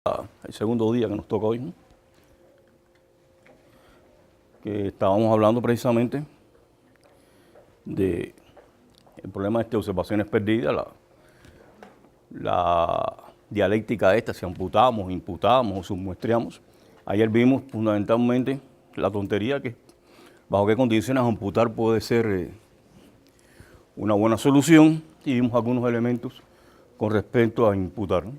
El segundo día que nos toca hoy, ¿no? Que estábamos hablando precisamente de el problema de observaciones perdidas, la dialéctica esta, si amputamos, imputamos o submuestreamos. Ayer vimos fundamentalmente la tontería que bajo qué condiciones amputar puede ser una buena solución, y vimos algunos elementos con respecto a imputar, ¿no?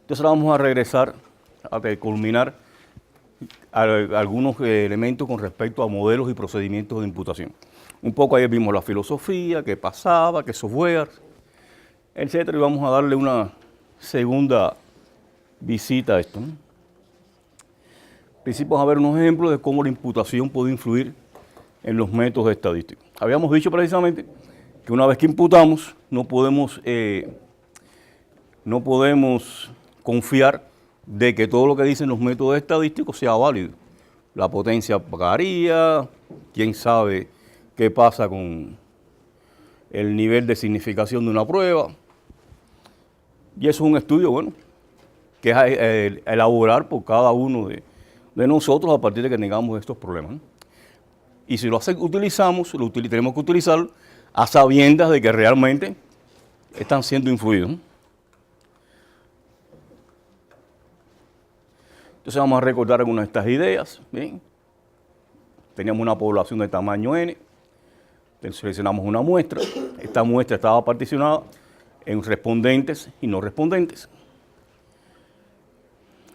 Entonces ahora vamos a regresar a culminar algunos elementos con respecto a modelos y procedimientos de imputación. Un poco ayer vimos la filosofía, qué pasaba, qué software, etcétera, y vamos a darle una segunda visita a esto, ¿no? En principio vamos a ver unos ejemplos de cómo la imputación puede influir en los métodos estadísticos. Habíamos dicho precisamente que una vez que imputamos no podemos confiar de que todo lo que dicen los métodos estadísticos sea válido. La potencia varía, quién sabe qué pasa con el nivel de significación de una prueba. Y eso es un estudio, bueno, que es elaborar por cada uno de nosotros a partir de que tengamos estos problemas, ¿no? Y si lo utilizamos, tenemos que utilizarlo a sabiendas de que realmente están siendo influidos, ¿no? Entonces vamos a recordar algunas de estas ideas. Bien, teníamos una población de tamaño n, seleccionamos una muestra, esta muestra estaba particionada en respondentes y no respondentes.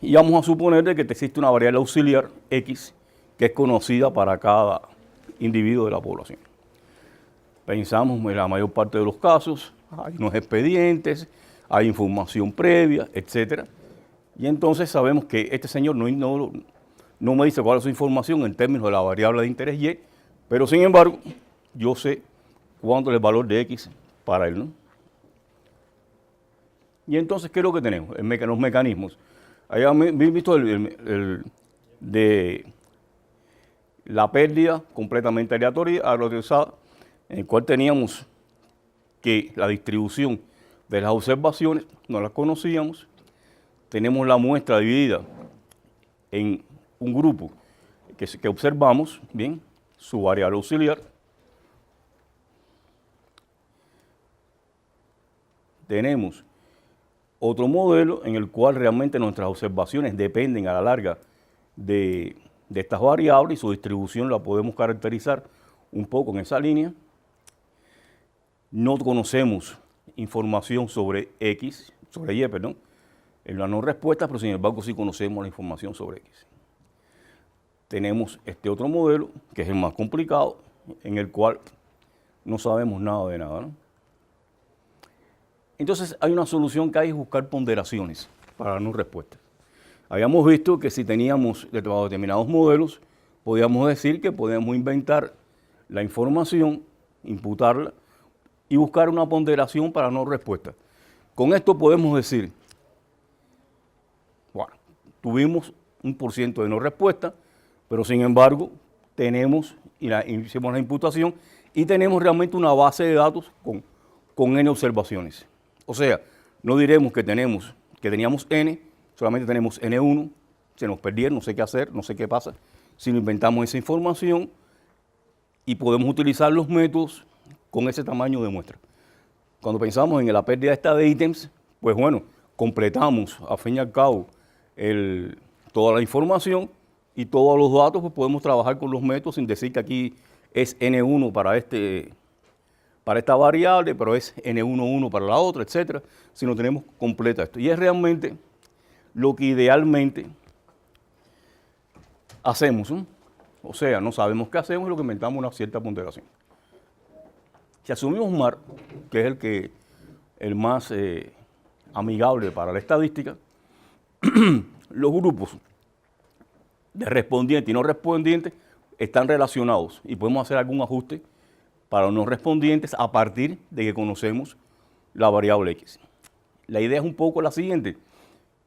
Y vamos a suponer de que existe una variable auxiliar X que es conocida para cada individuo de la población. Pensamos en la mayor parte de los casos, hay unos expedientes, hay información previa, etcétera. Y entonces sabemos que este señor no me dice cuál es su información en términos de la variable de interés Y, pero sin embargo, yo sé cuánto es el valor de X para él, ¿no? Y entonces, ¿qué es lo que tenemos? Los mecanismos. Habíamos visto de la pérdida completamente aleatorizada, en el cual teníamos que la distribución de las observaciones no las conocíamos. Tenemos la muestra dividida en un grupo que observamos, bien, su variable auxiliar. Tenemos otro modelo en el cual realmente nuestras observaciones dependen a la larga de estas variables y su distribución la podemos caracterizar un poco en esa línea. No conocemos información sobre X, sobre Y, perdón, en la no respuesta, pero sin embargo sí conocemos la información sobre X. Tenemos este otro modelo, que es el más complicado, en el cual no sabemos nada de nada, ¿no? Entonces hay una solución que hay, es buscar ponderaciones para la no respuesta. Habíamos visto que si teníamos determinados modelos, podíamos decir que podíamos inventar la información, imputarla y buscar una ponderación para no respuesta. Con esto podemos decir, bueno, tuvimos un % de no respuesta, pero sin embargo hicimos la imputación y tenemos realmente una base de datos con n observaciones. O sea, no diremos que teníamos n, solamente tenemos n1, se nos perdieron, no sé qué hacer, no sé qué pasa, sino inventamos esa información y podemos utilizar los métodos con ese tamaño de muestra. Cuando pensamos en la pérdida esta de ítems, pues bueno, completamos a fin y al cabo toda la información y todos los datos, pues podemos trabajar con los métodos sin decir que aquí es n1 para esta variable, pero es n11 para la otra, etcétera, sino tenemos completa esto. Y es realmente lo que idealmente hacemos, ¿no? O sea, no sabemos qué hacemos, lo que inventamos una cierta ponderación. Si asumimos MAR, que es el más amigable para la estadística, los grupos de respondientes y no respondientes están relacionados y podemos hacer algún ajuste para los no respondientes a partir de que conocemos la variable X. La idea es un poco la siguiente.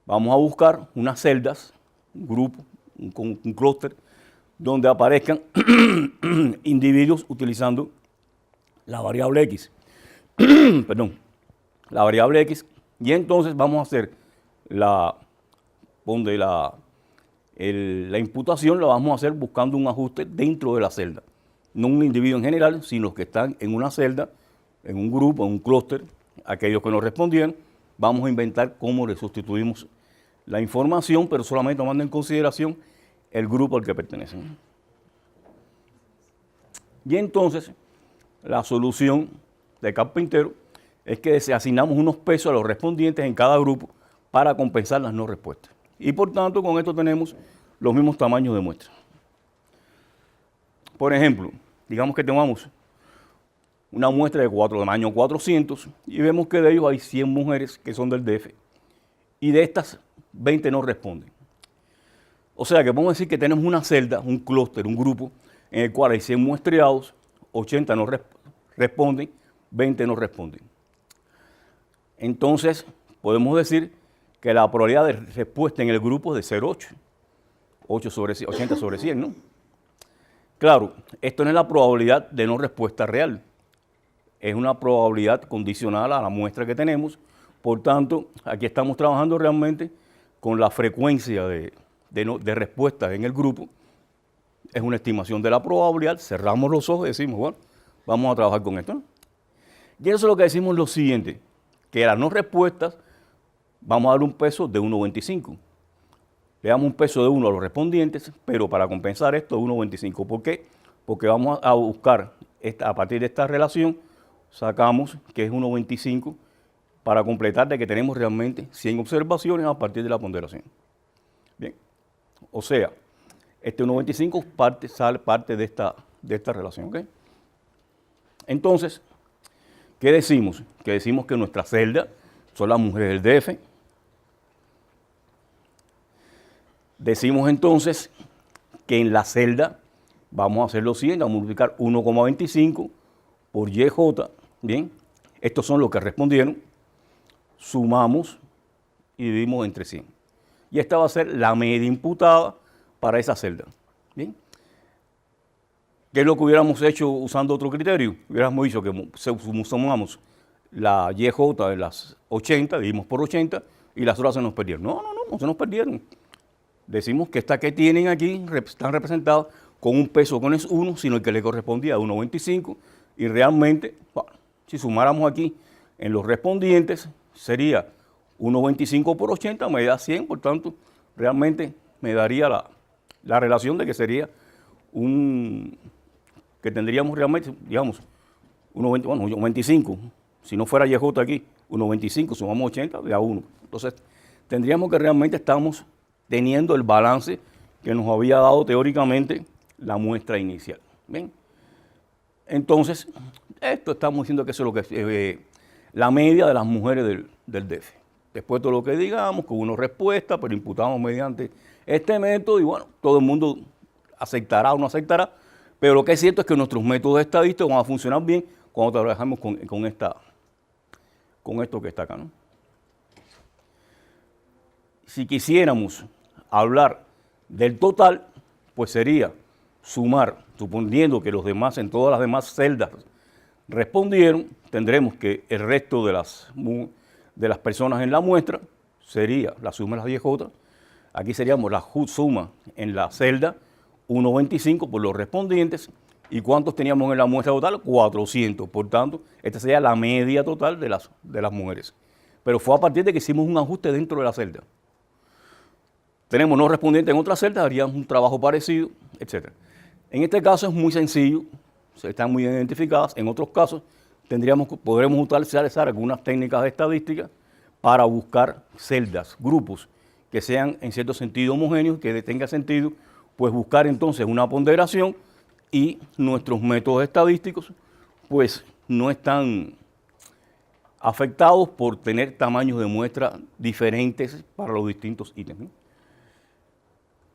Vamos a buscar unas celdas, un grupo, un clúster, donde aparezcan individuos utilizando la variable X. Perdón, la variable X. Y entonces vamos a hacer la, donde la imputación la vamos a hacer buscando un ajuste dentro de la celda. No un individuo en general, sino los que están en una celda, en un grupo, en un clúster, aquellos que nos respondieron, vamos a inventar cómo le sustituimos la información, pero solamente tomando en consideración el grupo al que pertenecen. Y entonces, la solución de Carpintero es que asignamos unos pesos a los respondientes en cada grupo para compensar las no respuestas. Y por tanto, con esto tenemos los mismos tamaños de muestra. Por ejemplo, digamos que tomamos una muestra de tamaño 400 y vemos que de ellos hay 100 mujeres que son del DF y de estas 20 no responden. O sea que podemos decir que tenemos una celda, un clúster, un grupo en el cual hay 100 muestreados, 80 no responden, 20 no responden. Entonces, podemos decir que la probabilidad de respuesta en el grupo es de 0,8, 80 sobre 100, ¿no? Claro, esto no es la probabilidad de no respuesta real, es una probabilidad condicional a la muestra que tenemos. Por tanto, aquí estamos trabajando realmente con la frecuencia de respuestas en el grupo. Es una estimación de la probabilidad, cerramos los ojos y decimos, bueno, vamos a trabajar con esto, ¿no? Y eso es lo que decimos lo siguiente, que las no respuestas vamos a darle un peso de 1,25. Le damos un peso de 1 a los respondientes, pero para compensar esto de 1,25. ¿Por qué? Porque vamos a buscar, a partir de esta relación, sacamos que es 1,25 para completar de que tenemos realmente 100 observaciones a partir de la ponderación. Bien, o sea, este 1,25 sale parte de esta relación, ¿ok? Entonces, ¿qué decimos? Que decimos que nuestra celda son las mujeres del DF. Decimos entonces que en la celda vamos a hacer lo siguiente, vamos a multiplicar 1,25 por YJ, bien, estos son los que respondieron, sumamos y dividimos entre 100. Y esta va a ser la media imputada para esa celda, bien. ¿Qué es lo que hubiéramos hecho usando otro criterio? Hubiéramos dicho que sumamos la YJ de las 80, dividimos por 80 y las otras se nos perdieron. No se nos perdieron. Decimos que estas que tienen aquí están representadas con un peso que no es 1, sino el que le correspondía a 1,25. Y realmente, bueno, si sumáramos aquí en los respondientes, sería 1,25 por 80, me da 100. Por tanto, realmente me daría la relación de que sería que tendríamos realmente, digamos, 1,25. Si no fuera YJ aquí, 1,25, sumamos 80, da 1. Entonces, tendríamos que realmente estamos teniendo el balance que nos había dado teóricamente la muestra inicial. ¿Bien? Entonces, esto estamos diciendo que eso es lo que es la media de las mujeres del DF. Después de todo lo que digamos, que hubo respuesta, pero imputamos mediante este método y bueno, todo el mundo aceptará o no aceptará, pero lo que es cierto es que nuestros métodos estadísticos van a funcionar bien cuando trabajamos con esto que está acá, ¿no? Si quisiéramos hablar del total, pues sería sumar, suponiendo que los demás, en todas las demás celdas respondieron, tendremos que el resto de las personas en la muestra sería la suma de las YJ. Aquí seríamos la suma en la celda 1,25 por los respondientes. ¿Y cuántos teníamos en la muestra total? 400. Por tanto, esta sería la media total de las mujeres. Pero fue a partir de que hicimos un ajuste dentro de la celda. Tenemos no respondientes en otras celdas, haríamos un trabajo parecido, etc. En este caso es muy sencillo, están muy identificadas. En otros casos podremos utilizar algunas técnicas de estadística para buscar celdas, grupos que sean en cierto sentido homogéneos, que tenga sentido, pues buscar entonces una ponderación y nuestros métodos estadísticos pues no están afectados por tener tamaños de muestra diferentes para los distintos ítems, ¿no?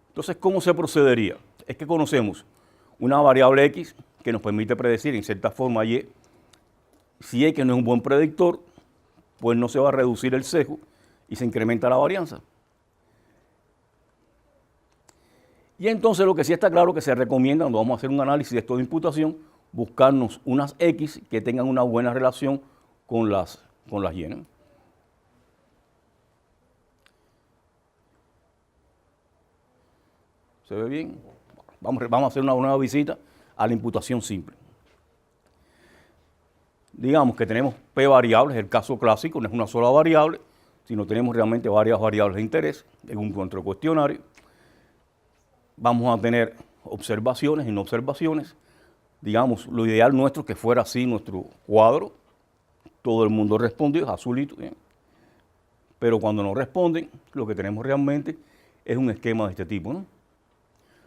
Entonces, ¿cómo se procedería? Es que conocemos una variable X que nos permite predecir en cierta forma Y. Si X no es un buen predictor, pues no se va a reducir el sesgo y se incrementa la varianza. Y entonces lo que sí está claro que se recomienda, cuando vamos a hacer un análisis de esto de imputación, buscarnos unas X que tengan una buena relación con las Y, ¿no? ¿Se ve bien? Vamos a hacer una nueva visita a la imputación simple. Digamos que tenemos P variables, el caso clásico, no es una sola variable, sino tenemos realmente varias variables de interés en un nuestro cuestionario. Vamos a tener observaciones y no observaciones. Digamos, lo ideal nuestro es que fuera así nuestro cuadro. Todo el mundo respondió, es azulito. ¿Bien? Pero cuando no responden, lo que tenemos realmente es un esquema de este tipo, ¿no?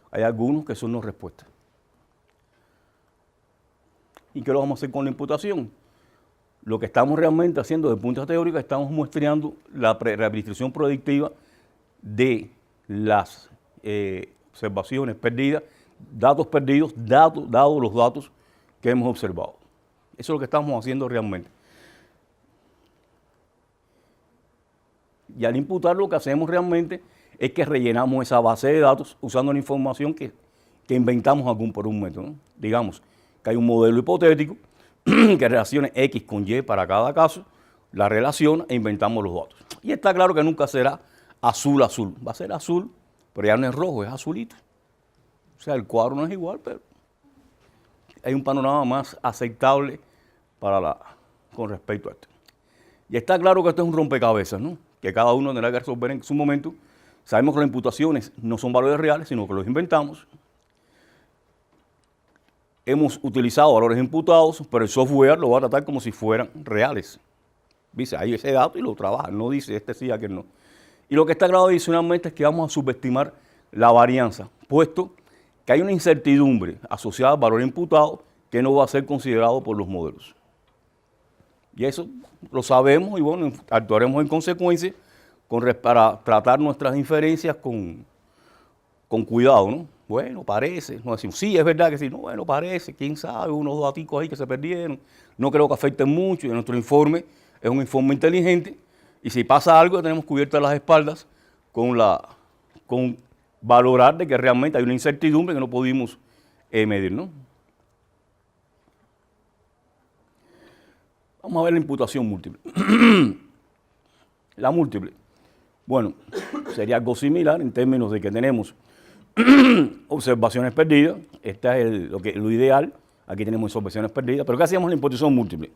Hay algunos que son no respuestas. ¿Y qué lo vamos a hacer con la imputación? Lo que estamos realmente haciendo desde el punto de vista teórico, estamos muestreando la restricción predictiva de las observaciones perdidas, datos perdidos, dados los datos que hemos observado. Eso es lo que estamos haciendo realmente. Y al imputar lo que hacemos realmente es que rellenamos esa base de datos usando la información que inventamos por un método, ¿no? Digamos que hay un modelo hipotético que relacione X con Y para cada caso, la relaciona e inventamos los datos. Y está claro que nunca será azul, va a ser azul, pero ya no es rojo, es azulito. O sea, el cuadro no es igual, pero hay un panorama más aceptable con respecto a esto. Y está claro que esto es un rompecabezas, ¿no? Que cada uno tendrá que resolver en su momento. Sabemos que las imputaciones no son valores reales, sino que los inventamos. Hemos utilizado valores imputados, pero el software lo va a tratar como si fueran reales. Dice, hay ese dato y lo trabaja, no dice este sí, aquel no. Y lo que está claro adicionalmente es que vamos a subestimar la varianza, puesto que hay una incertidumbre asociada al valor imputado que no va a ser considerado por los modelos. Y eso lo sabemos y bueno, actuaremos en consecuencia para tratar nuestras inferencias con cuidado, ¿no? Bueno, parece, no decimos, sí, es verdad que sí, no, bueno, parece, quién sabe, unos daticos ahí que se perdieron, no creo que afecten mucho, y nuestro informe es un informe inteligente, y si pasa algo tenemos cubiertas las espaldas con valorar de que realmente hay una incertidumbre que no pudimos medir, ¿no? Vamos a ver la imputación múltiple. La múltiple, bueno, sería algo similar en términos de que tenemos observaciones perdidas, esta es lo ideal, aquí tenemos observaciones perdidas, pero ¿qué hacíamos en la imputación múltiple?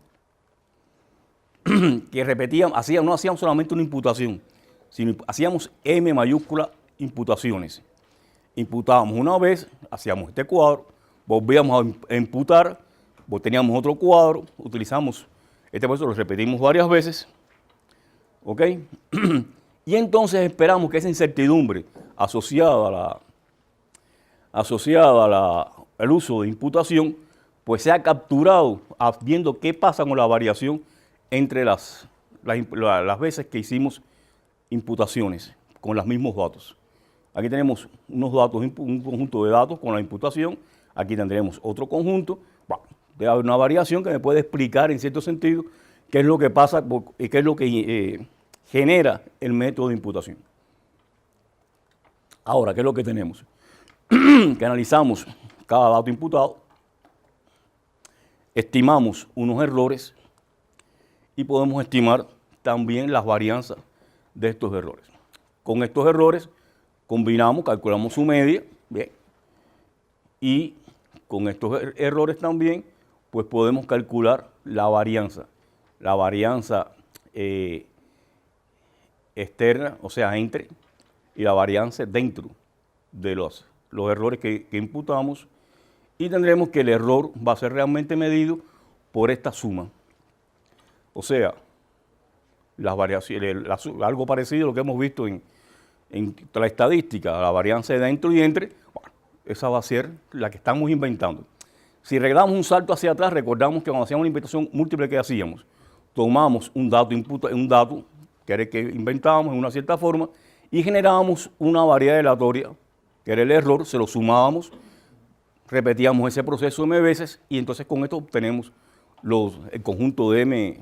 Que repetíamos, no hacíamos solamente una imputación, sino hacíamos M mayúscula imputaciones. Imputábamos una vez, hacíamos este cuadro, volvíamos a imputar, teníamos otro cuadro, utilizamos este proceso, lo repetimos varias veces, ¿ok? Y entonces esperamos que esa incertidumbre asociada al uso de imputación, pues sea capturado viendo qué pasa con la variación entre las veces que hicimos imputaciones con los mismos datos. Aquí tenemos unos datos, un conjunto de datos con la imputación, aquí tendremos otro conjunto, bueno, debe haber una variación que me puede explicar en cierto sentido qué es lo que pasa y qué es lo que genera el método de imputación. Ahora, ¿qué es lo que tenemos? Que analizamos cada dato imputado, estimamos unos errores y podemos estimar también las varianzas de estos errores. Con estos errores combinamos, calculamos su media, bien, y con estos errores también pues podemos calcular la varianza externa, o sea, entre, y la varianza dentro de los errores que imputamos, y tendremos que el error va a ser realmente medido por esta suma. O sea, las variaciones, algo parecido a lo que hemos visto en la estadística, la varianza de dentro y entre, bueno, esa va a ser la que estamos inventando. Si reglamos un salto hacia atrás, recordamos que cuando hacíamos la imputación múltiple, ¿qué hacíamos? Tomamos un dato que era el que inventábamos en una cierta forma, y generábamos una variedad aleatoria, que era el error, se lo sumábamos, repetíamos ese proceso m veces, y entonces con esto obtenemos el conjunto de m,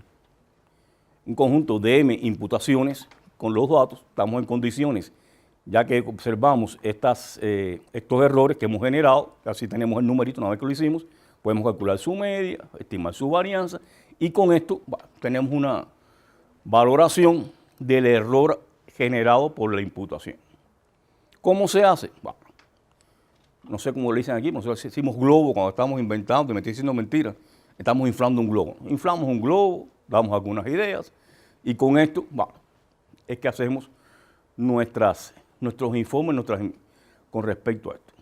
un conjunto de m imputaciones con los datos. Estamos en condiciones, ya que observamos estos errores que hemos generado, así tenemos el numerito una vez que lo hicimos, podemos calcular su media, estimar su varianza, y con esto tenemos una valoración del error generado por la imputación. ¿Cómo se hace? Bueno, no sé cómo le dicen aquí, nosotros decimos globo cuando estamos inventando, me estoy diciendo mentiras, estamos inflando un globo. Inflamos un globo, damos algunas ideas y con esto, bueno, es que hacemos nuestros informes con respecto a esto.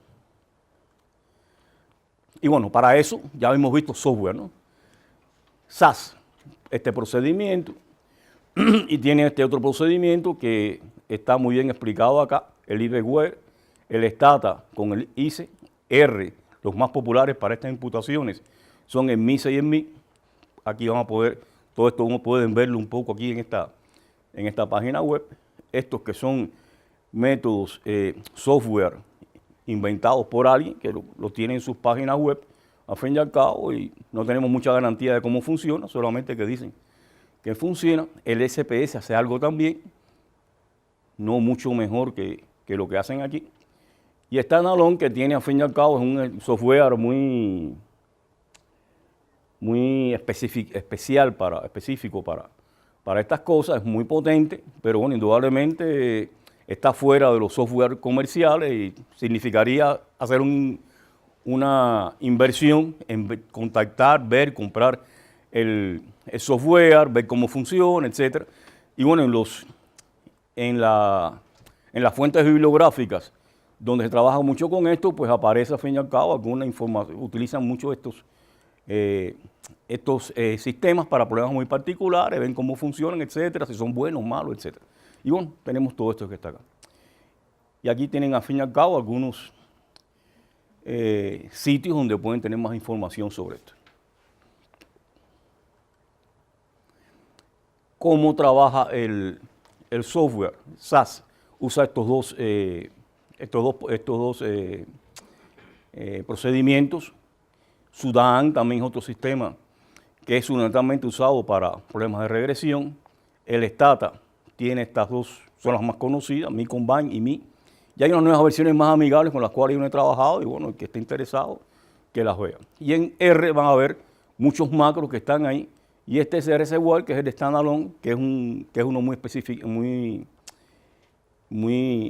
Y bueno, para eso ya hemos visto software, ¿no? SAS, este procedimiento, y tiene este otro procedimiento que está muy bien explicado acá, el IBWare, el STATA con el ICE, R, los más populares para estas imputaciones son el MICE y el MI. Aquí vamos a poder, todo esto uno pueden verlo un poco aquí en esta página web. Estos que son métodos, software inventados por alguien que lo tiene en sus páginas web, a fin y al cabo, y no tenemos mucha garantía de cómo funciona, solamente que dicen que funciona. El SPS hace algo también, no mucho mejor que lo que hacen aquí. Y Standalone, que tiene, a fin y al cabo, es un software muy específico para estas cosas, es muy potente, pero bueno, indudablemente está fuera de los software comerciales y significaría hacer una inversión en contactar, ver, comprar el software, ver cómo funciona, etc. Y bueno, en las fuentes bibliográficas donde se trabaja mucho con esto, pues aparece al fin y al cabo alguna información, utilizan mucho estos sistemas para problemas muy particulares, ven cómo funcionan, etcétera, si son buenos, malos, etcétera. Y bueno, tenemos todo esto que está acá. Y aquí tienen al fin y al cabo algunos sitios donde pueden tener más información sobre esto. ¿Cómo trabaja el software? SAS usa estos dos procedimientos. Sudan también es otro sistema que es fundamentalmente usado para problemas de regresión. El STATA tiene estas dos, son las más conocidas, Mi Combine y Mi. Ya hay unas nuevas versiones más amigables con las cuales yo no he trabajado y bueno, el que esté interesado, que las vea. Y en R van a ver muchos macros que estestán ahí. Y este es RSWare, que es el de Standalone, que es uno muy específico, muy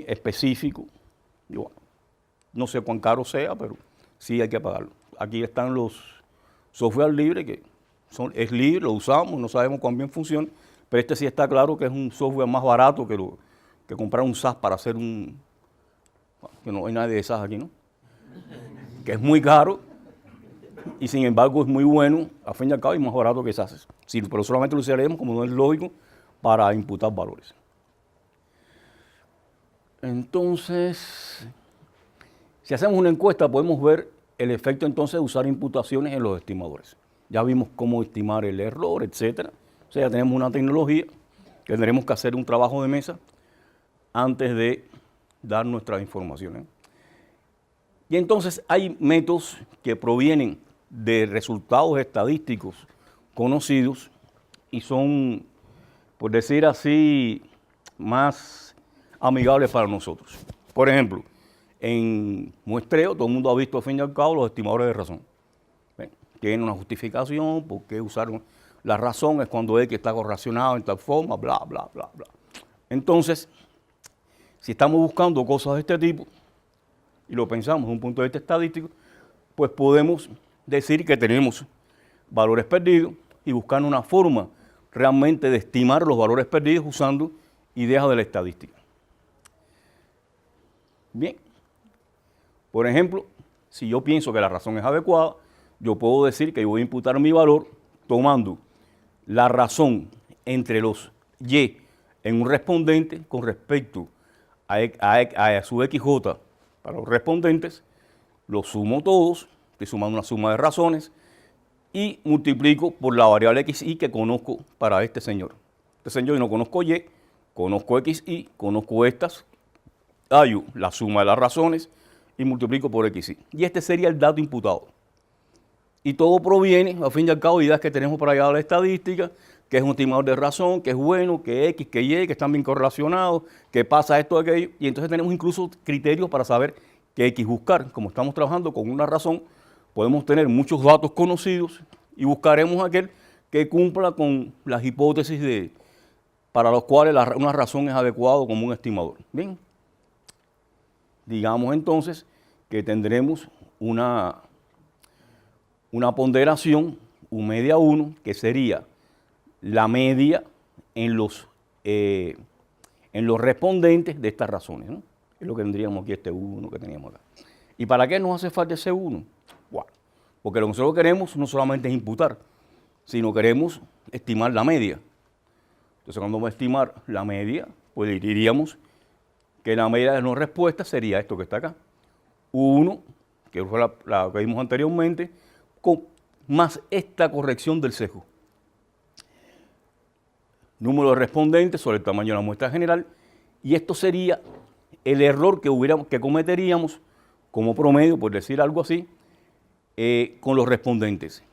específico. Y bueno, no sé cuán caro sea, pero sí hay que pagarlo. Aquí están los software libres, que es libre, lo usamos, no sabemos cuán bien funciona, pero este sí está claro que es un software más barato que comprar un SAS para hacer que no hay nadie de SAS aquí, ¿no? Que es muy caro y sin embargo es muy bueno, a fin y al cabo, y más barato que SAS. Sí, pero solamente lo usaremos, como no es lógico, para imputar valores. Entonces, si hacemos una encuesta podemos ver el efecto entonces de usar imputaciones en los estimadores. Ya vimos cómo estimar el error, etcétera. O sea, ya tenemos una tecnología que tendremos que hacer un trabajo de mesa antes de dar nuestras informaciones. Y entonces hay métodos que provienen de resultados estadísticos conocidos y son, por decir así, más amigables para nosotros. Por ejemplo, en muestreo, todo el mundo ha visto al fin y al cabo los estimadores de razón. Tienen una justificación, por qué usaron la razón, es cuando X está correlacionado en tal forma, bla, bla, bla, bla. Entonces, si estamos buscando cosas de este tipo, y lo pensamos desde un punto de vista estadístico, pues podemos decir que tenemos valores perdidos y buscar una forma realmente de estimar los valores perdidos usando ideas de la estadística. Bien, por ejemplo, si yo pienso que la razón es adecuada, yo puedo decir que yo voy a imputar mi valor tomando la razón entre los Y en un respondente con respecto a su XJ para los respondentes, los sumo todos, estoy sumando una suma de razones y multiplico por la variable XY que conozco para este señor. Este señor yo no conozco Y, conozco XY, conozco estas, hallo la suma de las razones y multiplico por XY. Y este sería el dato imputado. Y todo proviene, al fin y al cabo, de ideas que tenemos para allá de la estadística, que es un estimador de razón, que es bueno, que X, que Y, que están bien correlacionados, que pasa esto, aquello. Y entonces tenemos incluso criterios para saber qué X buscar. Como estamos trabajando con una razón, podemos tener muchos datos conocidos y buscaremos aquel que cumpla con las hipótesis para los cuales una razón es adecuada como un estimador. Bien. Digamos entonces que tendremos una ponderación, un media 1, que sería la media en los respondentes de estas razones, ¿no? Es lo que tendríamos aquí, este 1 que teníamos acá. ¿Y para qué nos hace falta ese 1? Bueno, porque lo que nosotros queremos no solamente es imputar, sino queremos estimar la media. Entonces, cuando vamos a estimar la media, pues diríamos que la media de no respuesta sería esto que está acá. 1, que fue la que vimos anteriormente, más esta corrección del sesgo. Número de respondentes sobre el tamaño de la muestra general, y esto sería el error que cometeríamos como promedio, por decir algo así, con los respondentes.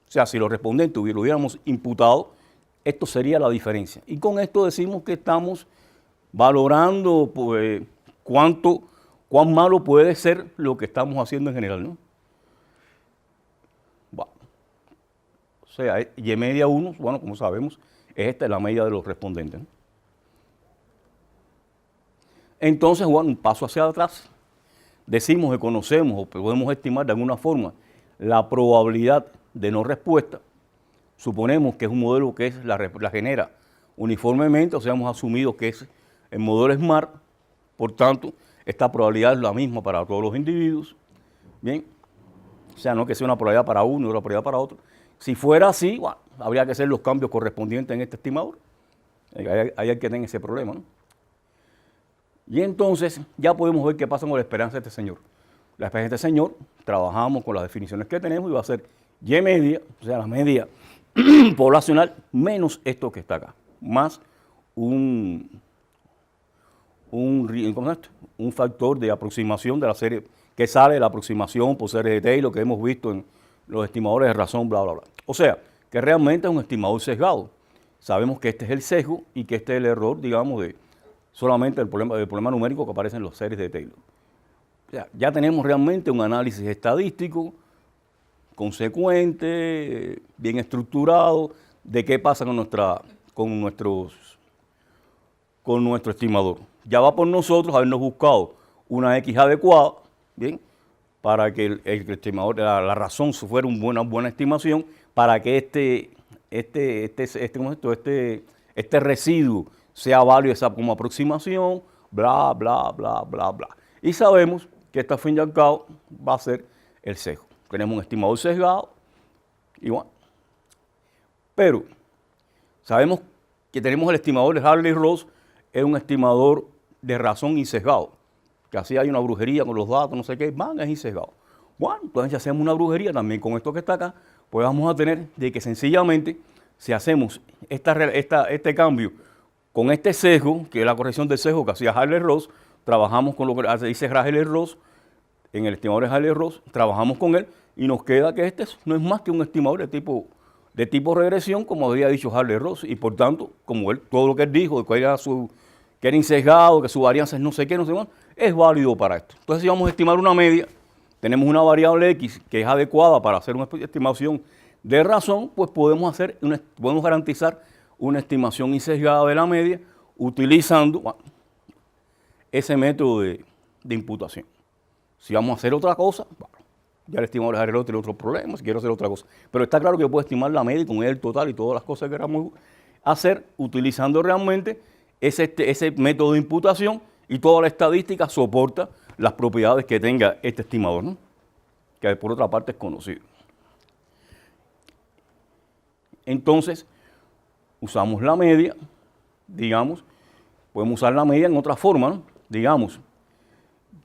O sea, si los respondentes lo hubiéramos imputado, esto sería la diferencia. Y con esto decimos que estamos valorando pues, cuán malo puede ser lo que estamos haciendo en general, ¿no? Bueno, o sea, y media 1, bueno, como sabemos, esta es la media de los respondentes, ¿no? Entonces, bueno, un paso hacia atrás, decimos que conocemos o podemos estimar de alguna forma la probabilidad de no respuesta. Suponemos que es un modelo que la genera uniformemente, o sea, hemos asumido que es el modelo SMART, por tanto, esta probabilidad es la misma para todos los individuos. Bien, o sea, no que sea una probabilidad para uno y otra probabilidad para otro. Si fuera así, bueno, habría que hacer los cambios correspondientes en este estimador. Ahí hay que tener ese problema, ¿no? Y entonces ya podemos ver qué pasa con la esperanza de este señor. La esperanza de este señor, trabajamos con las definiciones que tenemos y va a ser Y media, o sea, la media poblacional menos esto que está acá, más un factor de aproximación de la serie que sale de la aproximación por serie de Taylor que hemos visto en los estimadores de razón, bla, bla, bla. O sea, que realmente es un estimador sesgado. Sabemos que este es el sesgo y que este es el error, digamos, de solamente el problema numérico que aparece en las series de Taylor. O sea, ya tenemos realmente un análisis estadístico consecuente, bien estructurado, de qué pasa con nuestro estimador. Ya va por nosotros habernos buscado una X adecuada, ¿bien? Para que el estimador, la razón fuera una buena estimación, para que este residuo sea válido como aproximación, bla, bla, bla, bla, bla. Y sabemos que esta, al fin y al cabo, va a ser el sesgo. Tenemos un estimador sesgado, igual. Pero sabemos que tenemos el estimador de Harley-Ross, es un estimador de razón insesgado. Que así hay una brujería con los datos, no sé qué, es insesgado. Bueno, entonces si hacemos una brujería también con esto que está acá, pues vamos a tener de que sencillamente, si hacemos este cambio con este sesgo, que es la corrección del sesgo que hacía Harley-Ross, trabajamos con lo que dice Harley-Ross, en el estimador de Harley-Ross, trabajamos con él y nos queda que este no es más que un estimador de tipo regresión, como había dicho Harley-Ross, y por tanto, como él, todo lo que él dijo, que era insesgado, que su varianza es no sé qué, no sé cuánto, es válido para esto. Entonces, si vamos a estimar una media, tenemos una variable X que es adecuada para hacer una estimación de razón, pues podemos garantizar una estimación insesgada de la media utilizando ese método de imputación. Si vamos a hacer otra cosa, bueno, ya el estimador de Harley-Ross tiene otros problemas, si quiero hacer otra cosa. Pero está claro que yo puedo estimar la media con el total y todas las cosas que queramos hacer utilizando realmente ese método de imputación, y toda la estadística soporta las propiedades que tenga este estimador, ¿no? Que por otra parte es conocido. Entonces, usamos la media, digamos, podemos usar la media en otra forma, ¿no? Digamos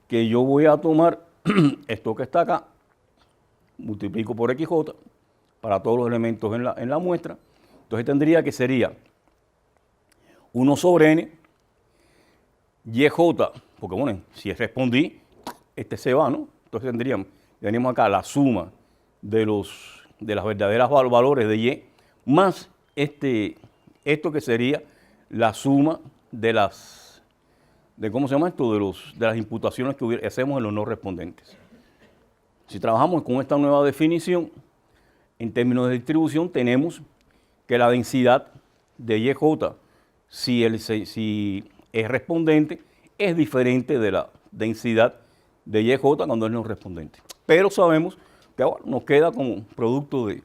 que yo voy a tomar esto que está acá, multiplico por XJ para todos los elementos en la muestra, entonces tendría que sería 1 sobre N, YJ, porque bueno, si respondí, este se va, ¿no? Entonces tendríamos acá la suma de las verdaderas valores de Y, más esto que sería la suma de las imputaciones que hacemos en los no respondentes. Si trabajamos con esta nueva definición, en términos de distribución, tenemos que la densidad de YJ, si es respondente, es diferente de la densidad de YJ cuando es no respondente. Pero sabemos que ahora nos queda como producto de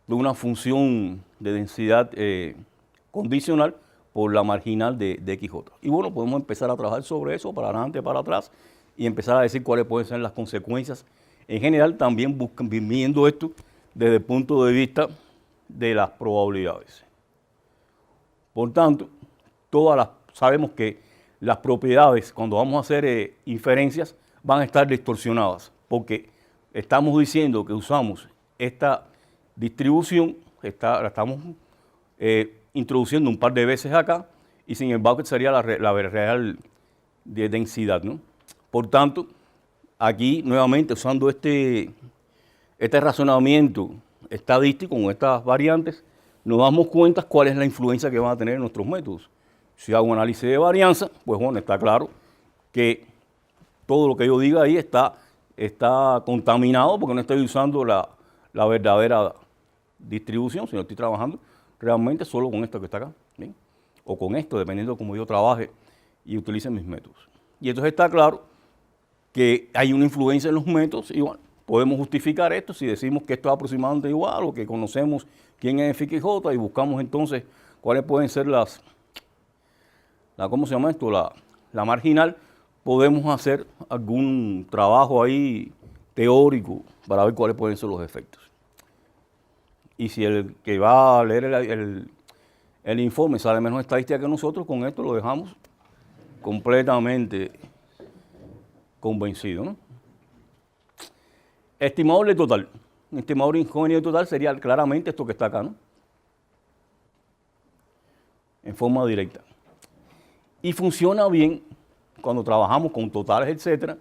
una función de densidad condicional por la marginal de XJ. Y bueno, podemos empezar a trabajar sobre eso, para adelante, para atrás, y empezar a decir cuáles pueden ser las consecuencias. En general, también viendo esto desde el punto de vista de las probabilidades. Por tanto, sabemos que las propiedades, cuando vamos a hacer inferencias, van a estar distorsionadas, porque estamos diciendo que usamos esta distribución, la estamos introduciendo un par de veces acá, y sin embargo sería la real de densidad, ¿no? Por tanto, aquí nuevamente usando este razonamiento estadístico con estas variantes, nos damos cuenta cuál es la influencia que van a tener nuestros métodos. Si hago un análisis de varianza, pues bueno, está claro que todo lo que yo diga ahí está contaminado porque no estoy usando la verdadera distribución, sino estoy trabajando realmente solo con esto que está acá, ¿bien? O con esto, dependiendo de cómo yo trabaje y utilice mis métodos. Y entonces está claro que hay una influencia en los métodos y bueno, podemos justificar esto si decimos que esto es aproximadamente igual o que conocemos quién es X y J y buscamos entonces cuáles pueden ser ¿cómo se llama esto? La marginal. Podemos hacer algún trabajo ahí teórico para ver cuáles pueden ser los efectos. Y si el que va a leer el informe sale menos estadística que nosotros, con esto lo dejamos completamente convencido, ¿no? Estimador de total. Un estimador incógnito de total sería claramente esto que está acá, ¿no? En forma directa. Y funciona bien cuando trabajamos con totales, etcétera,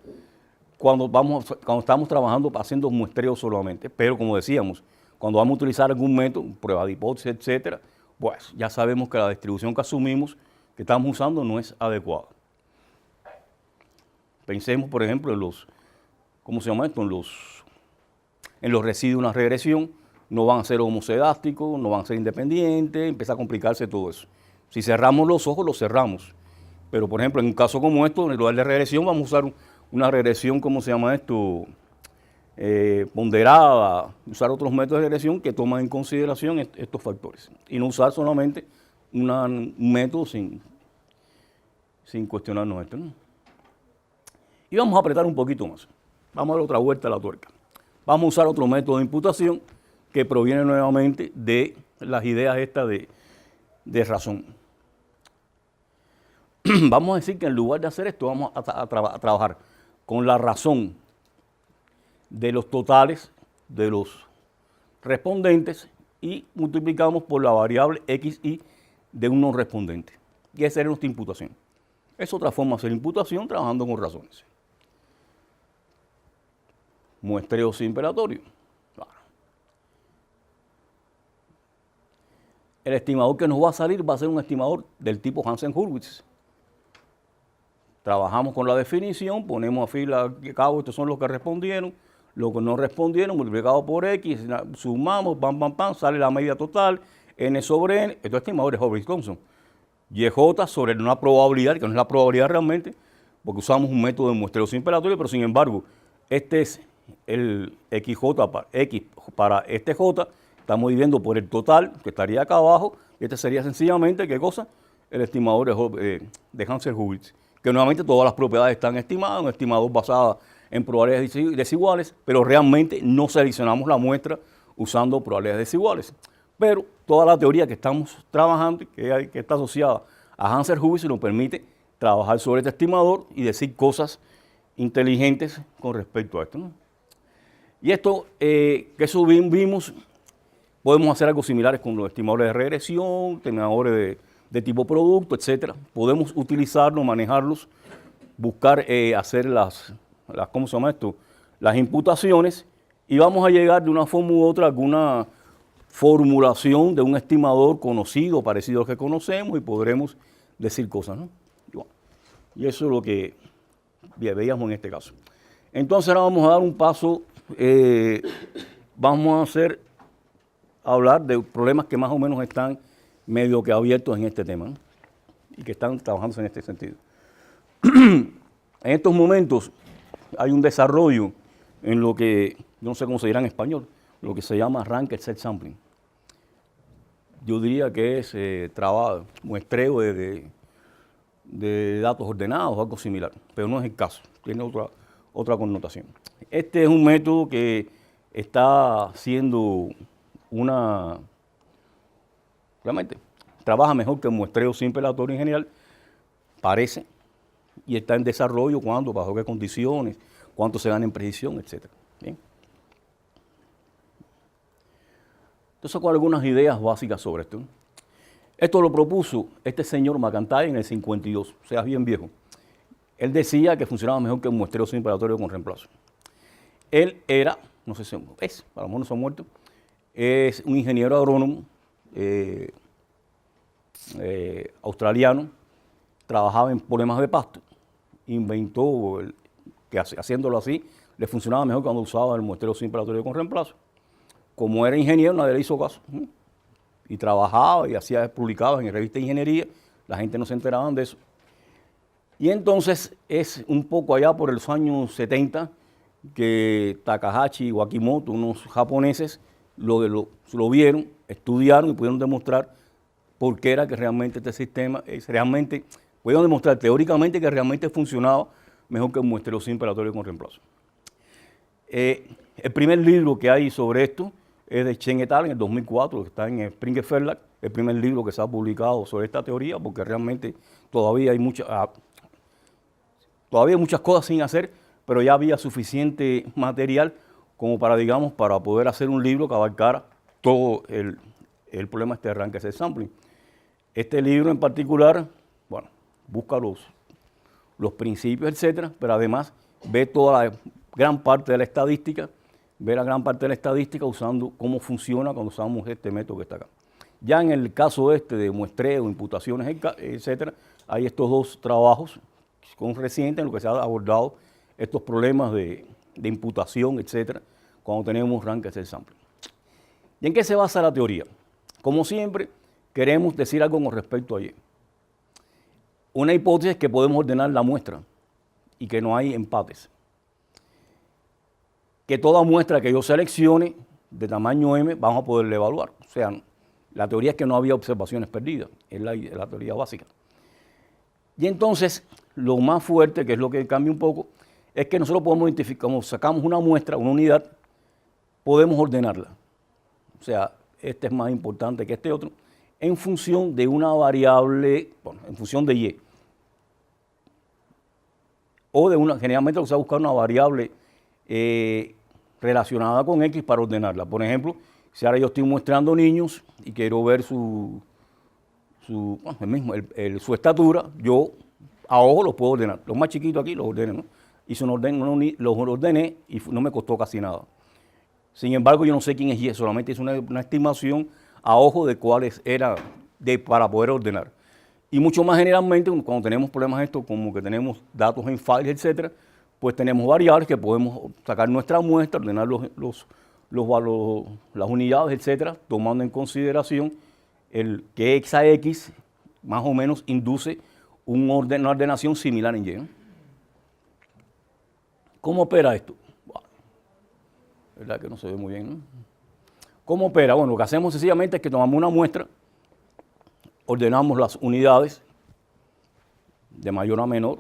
cuando estamos trabajando haciendo muestreo solamente. Pero como decíamos, cuando vamos a utilizar algún método, prueba de hipótesis, etcétera, pues ya sabemos que la distribución que asumimos, que estamos usando, no es adecuada. Pensemos, por ejemplo, en los, ¿cómo se llama esto? En los residuos de una regresión, no van a ser homocedásticos, no van a ser independientes, empieza a complicarse todo eso. Si cerramos los ojos, los cerramos. Pero, por ejemplo, en un caso como esto, en lugar de regresión, vamos a usar una regresión, ¿cómo se llama esto? Ponderada, usar otros métodos de regresión que toman en consideración estos factores. Y no usar solamente un método sin cuestionarnos esto, ¿no? Y vamos a apretar un poquito más. Vamos a dar otra vuelta a la tuerca. Vamos a usar otro método de imputación que proviene nuevamente de las ideas estas de razón. Vamos a decir que en lugar de hacer esto, vamos a trabajar con la razón de los totales de los respondentes y multiplicamos por la variable XY de un no respondente. Y esa es nuestra imputación. Es otra forma de hacer imputación trabajando con razones. Muestreo imperatorio. Claro. El estimador que nos va a salir va a ser un estimador del tipo Hansen-Hurwitz. Trabajamos con la definición, ponemos a fila de cabo, estos son los que respondieron, los que no respondieron, multiplicado por X, sumamos, pam, pam, pam, sale la medida total, N sobre N, esto es estimador de Hurwitz-Thompson. YJ sobre una probabilidad, que no es la probabilidad realmente, porque usamos un método de muestreo imperatorio, pero sin embargo, este es el XJ para este J, estamos dividiendo por el total, que estaría acá abajo, y este sería sencillamente, ¿qué cosa? El estimador de Hansen-Hurwitz, que nuevamente todas las propiedades están estimadas, un estimador basado en probabilidades desiguales, pero realmente no seleccionamos la muestra usando probabilidades desiguales. Pero toda la teoría que estamos trabajando, que está asociada a Hansen-Hurwitz, nos permite trabajar sobre este estimador y decir cosas inteligentes con respecto a esto, ¿no? Y esto, que eso vimos, podemos hacer algo similar con los estimadores de regresión, estimadores de tipo producto, etcétera. Podemos utilizarlos, manejarlos, buscar hacer ¿cómo se llama esto? Las imputaciones y vamos a llegar de una forma u otra a alguna formulación de un estimador conocido, parecido al que conocemos y podremos decir cosas, ¿no? Y eso es lo que veíamos en este caso. Entonces ahora vamos a dar un paso, vamos a hablar de problemas que más o menos están medio que abiertos en este tema, ¿no? Y que están trabajándose en este sentido. En estos momentos hay un desarrollo en lo que, yo no sé cómo se dirá en español, lo que se llama Ranked Set Sampling. Yo diría que es muestreo de datos ordenados o algo similar, pero no es el caso, tiene otra connotación. Este es un método que está siendo realmente trabaja mejor que el muestreo simple aleatorio en general, parece, y está en desarrollo bajo qué condiciones, cuánto se gana en precisión, etc. Bien. Entonces, con algunas ideas básicas sobre esto. Esto lo propuso este señor McIntyre en el 52, o sea, bien viejo. Él decía que funcionaba mejor que un muestreo simple aleatorio con reemplazo. Él era, no sé si es, a lo mejor no se ha muerto, es un ingeniero agrónomo australiano, trabajaba en problemas de pasto, inventó que haciéndolo así le funcionaba mejor cuando usaba el muestreo simple aleatorio con reemplazo. Como era ingeniero, nadie le hizo caso. Y trabajaba y publicaba en revistas de ingeniería, la gente no se enteraba de eso. Y entonces es un poco allá por los años 70 que Takahashi y Wakimoto, unos japoneses, lo vieron, estudiaron y pudieron demostrar por qué era que realmente este sistema, pudieron demostrar teóricamente que realmente funcionaba mejor que un muestreo simple aleatorio con reemplazo. El primer libro que hay sobre esto es de Chen et al. En el 2004, que está en Springer Verlag, el primer libro que se ha publicado sobre esta teoría, porque realmente todavía hay muchas cosas sin hacer, pero ya había suficiente material como para, digamos, para poder hacer un libro que abarcara todo el problema de Ranked Set Sampling. Este libro en particular, bueno, busca los principios, etcétera, pero además ve toda la gran parte de la estadística, usando cómo funciona cuando usamos este método que está acá. Ya en el caso de muestreo, imputaciones, etcétera, hay estos dos trabajos recientes en los que se han abordado estos problemas de imputación, etcétera, cuando tenemos Ranked Set Sampling. ¿Y en qué se basa la teoría? Como siempre, queremos decir algo con respecto a ello. Una hipótesis es que podemos ordenar la muestra y que no hay empates. Que toda muestra que yo seleccione de tamaño M vamos a poderla evaluar. O sea, la teoría es que no había observaciones perdidas, es la teoría básica. Y entonces, lo más fuerte, que es lo que cambia un poco, es que nosotros podemos identificar, como sacamos una muestra, una unidad, podemos ordenarla. O sea, este es más importante que este otro, en función de una variable, bueno, en función de Y. O generalmente se va a buscar una variable relacionada con X para ordenarla. Por ejemplo, si ahora yo estoy muestrando niños y quiero ver su estatura, yo a ojo los puedo ordenar. Los más chiquitos aquí los ordeno, ¿no? Y los ordené y no me costó casi nada. Sin embargo, yo no sé quién es Y, solamente es una estimación a ojo de cuáles era para poder ordenar. Y mucho más generalmente, cuando tenemos problemas estos, como que tenemos datos en files, etcétera, pues tenemos variables que podemos sacar nuestra muestra, ordenar las unidades, etcétera, tomando en consideración que X a X más o menos induce una ordenación similar en Y, ¿no? ¿Cómo opera esto? ¿Verdad que no se ve muy bien, ¿no? ¿Cómo opera? Bueno, lo que hacemos sencillamente es que tomamos una muestra, ordenamos las unidades de mayor a menor,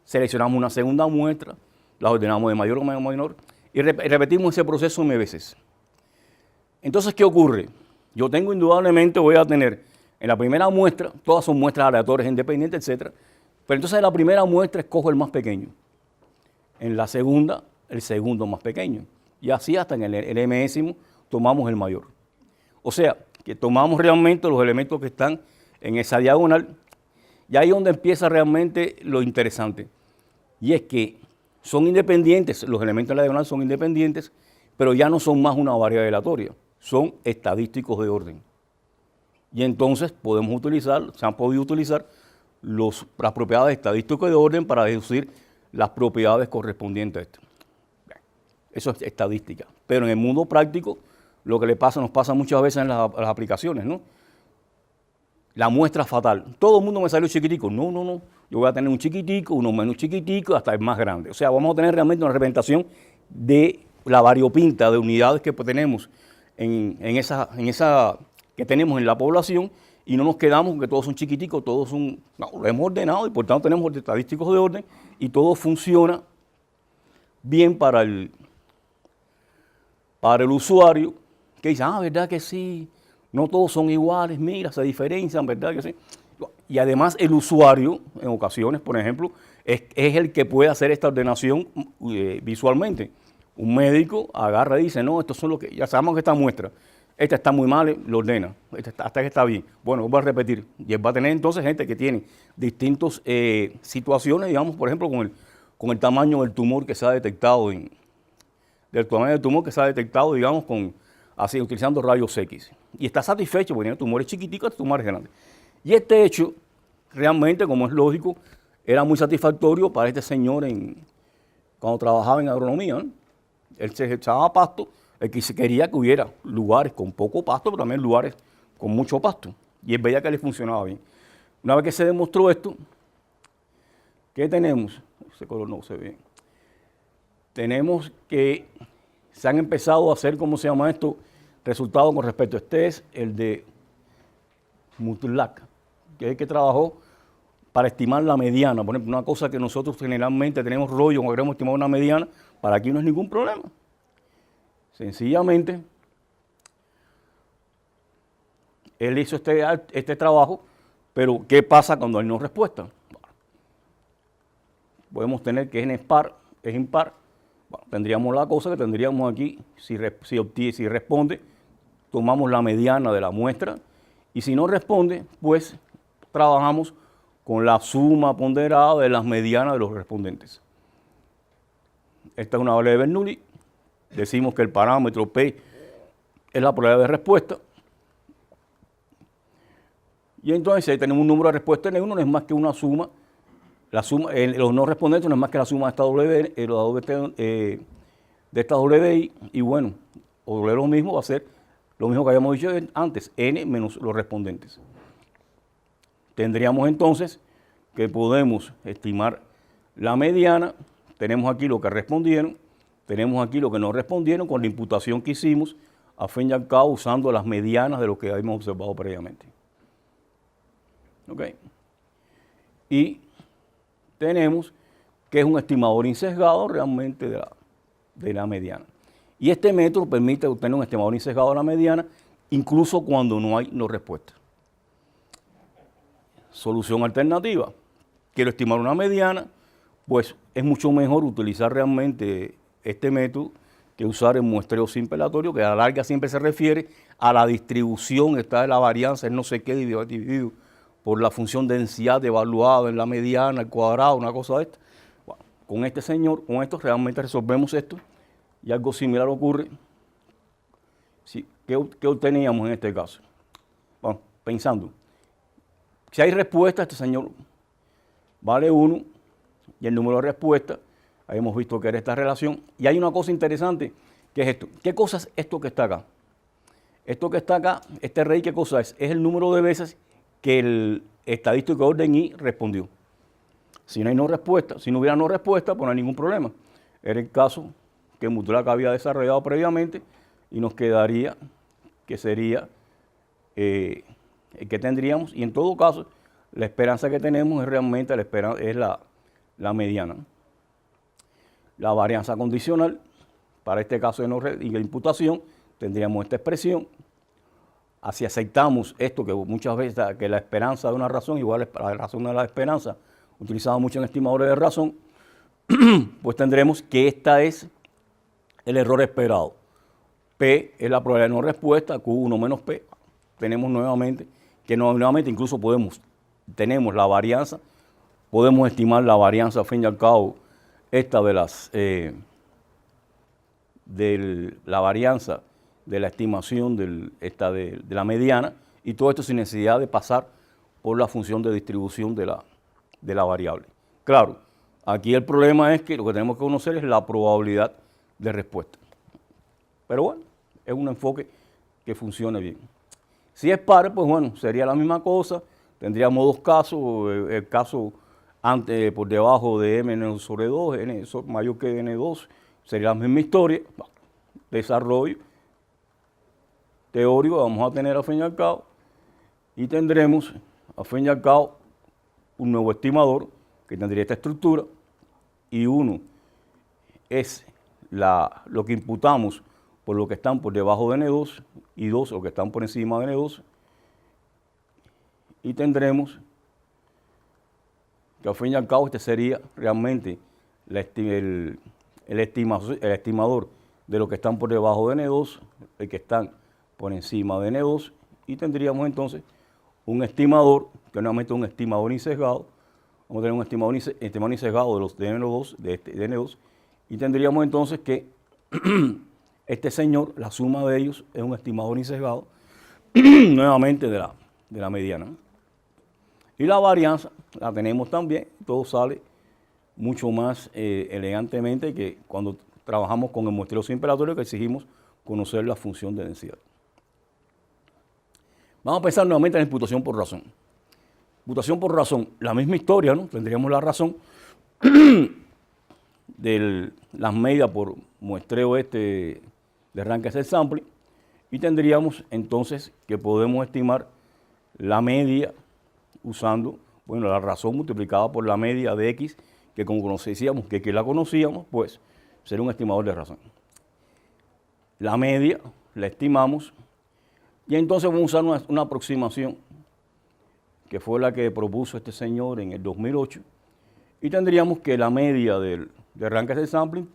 seleccionamos una segunda muestra, las ordenamos de mayor a menor y repetimos ese proceso m veces. Entonces, ¿qué ocurre? Yo indudablemente voy a tener en la primera muestra, todas son muestras aleatorias, independientes, etc. Pero entonces en la primera muestra escojo el más pequeño. En la segunda, el segundo más pequeño. Y así hasta en el m-ésimo tomamos el mayor. O sea, que tomamos realmente los elementos que están en esa diagonal. Y ahí es donde empieza realmente lo interesante. Y es que son independientes, los elementos de la diagonal son independientes, pero ya no son más una variable aleatoria, son estadísticos de orden. Y entonces se han podido utilizar las propiedades estadísticas de orden para deducir las propiedades correspondientes a esto. Eso es estadística. Pero en el mundo práctico, lo que nos pasa muchas veces en las aplicaciones, ¿no? la muestra fatal. Todo el mundo me salió chiquitico. No, no, no. Yo voy a tener un chiquitico, uno menos chiquitico, hasta el más grande. O sea, vamos a tener realmente una representación de la variopinta de unidades que tenemos en esa que tenemos en la población, y no nos quedamos con que todos son chiquiticos, todos son... No, lo hemos ordenado y por tanto tenemos estadísticos de orden y todo funciona bien para el usuario, que dice, ¿verdad que sí? No todos son iguales, mira, se diferencian, ¿verdad que sí? Y además el usuario, en ocasiones, por ejemplo, es el que puede hacer esta ordenación visualmente. Un médico agarra y dice, no, estos son los que, ya sabemos que esta muestra, esta está muy mal, lo ordena, hasta que está bien. Bueno, voy a repetir, y él va a tener entonces gente que tiene distintas situaciones, digamos, por ejemplo, con el tamaño del tumor que se ha detectado, digamos, utilizando rayos X. Y está satisfecho porque tiene tumores chiquiticos, tumores grandes. Y este hecho, realmente, como es lógico, era muy satisfactorio para este señor cuando trabajaba en agronomía, ¿no? Él se echaba pasto, él quería que hubiera lugares con poco pasto, pero también lugares con mucho pasto. Y él veía que le funcionaba bien. Una vez que se demostró esto, ¿qué tenemos? Ese color no se ve. Tenemos que se han empezado a hacer, ¿cómo se llama esto? Resultados con respecto. Este es el de Mutlak, que es el que trabajó para estimar la mediana. Por ejemplo, una cosa que nosotros generalmente tenemos rollo cuando queremos estimar una mediana, para aquí no es ningún problema. Sencillamente, él hizo este trabajo, pero ¿qué pasa cuando hay no respuesta? Podemos tener que es impar. Bueno, tendríamos la cosa que tendríamos aquí, si responde, tomamos la mediana de la muestra, y si no responde, pues trabajamos con la suma ponderada de las medianas de los respondentes. Esta es una variable de Bernoulli. Decimos que el parámetro P es la probabilidad de respuesta. Y entonces, si ahí tenemos un número de respuesta N1, no es más que una suma. Los no respondentes no es más que la suma de esta WI. Y bueno, o lo mismo va a ser lo mismo que habíamos dicho antes, N menos los respondentes. Tendríamos entonces que podemos estimar la mediana. Tenemos aquí lo que respondieron, tenemos aquí lo que no respondieron con la imputación que hicimos, a fin y al cabo usando las medianas de lo que habíamos observado previamente. ¿Ok? Y tenemos que es un estimador insesgado realmente de la mediana. Y este método permite obtener un estimador insesgado de la mediana, incluso cuando no hay no respuesta. Solución alternativa. Quiero estimar una mediana, pues es mucho mejor utilizar realmente este método que usar el muestreo simple aleatorio, que a la larga siempre se refiere a la distribución, está de la varianza, es no sé qué dividido por la función de densidad evaluada en la mediana, el cuadrado, una cosa de esta. Bueno, con esto realmente resolvemos esto y algo similar ocurre. Sí, ¿qué obteníamos en este caso? Bueno, pensando, si hay respuesta, este señor vale 1 y el número de respuestas, ahí hemos visto que era esta relación. Y hay una cosa interesante, que es esto. ¿Qué cosa es esto que está acá? Esto que está acá, este rey, ¿qué cosa es? Es el número de veces que el estadístico de orden I respondió. Si no hay no respuesta, si no hubiera no respuesta, pues no hay ningún problema. Era el caso que Mutlak había desarrollado previamente y nos quedaría que sería el que tendríamos, y en todo caso, la esperanza que tenemos es realmente la mediana. La varianza condicional, para este caso y la imputación, tendríamos esta expresión. Así aceptamos esto, que muchas veces que la esperanza de una razón igual a la razón de la esperanza, utilizado mucho en estimadores de razón, pues tendremos que esta es el error esperado. P es la probabilidad de no respuesta, Q1 menos P. Tenemos nuevamente incluso tenemos la varianza, podemos estimar la varianza al fin y al cabo, esta de la varianza de la estimación de la mediana, y todo esto sin necesidad de pasar por la función de distribución de la variable. Claro, aquí el problema es que lo que tenemos que conocer es la probabilidad de respuesta. Pero bueno, es un enfoque que funciona bien. Si es par, pues bueno, sería la misma cosa. Tendríamos dos casos, el caso por debajo de m sobre 2, n mayor que n2, sería la misma historia. Desarrollo teórico vamos a tener al fin y al cabo, y tendremos al fin y al cabo un nuevo estimador que tendría esta estructura, y uno es lo que imputamos por lo que están por debajo de N2 y 2 lo que están por encima de N2, y tendremos que al fin y al cabo este sería realmente el estimador de lo que están por debajo de N2, el que están por encima de N2, y tendríamos entonces un estimador, que nuevamente es un estimador insesgado. Vamos a tener un estimador insesgado de los de N2, de N2, y tendríamos entonces que este señor, la suma de ellos, es un estimador insesgado, nuevamente de la mediana. Y la varianza la tenemos también, todo sale mucho más elegantemente que cuando trabajamos con el muestreo simulatorio, que exigimos conocer la función de densidad. Vamos a pensar nuevamente en la imputación por razón. Imputación por razón, la misma historia, ¿no? Tendríamos la razón de las medidas por muestreo de arranque del sampling, y tendríamos entonces que podemos estimar la media usando, bueno, la razón multiplicada por la media de X, que como conocíamos, que la conocíamos, pues sería un estimador de razón. La media la estimamos, y entonces vamos a usar una aproximación que fue la que propuso este señor en el 2008, y tendríamos que la media de arranque del sampling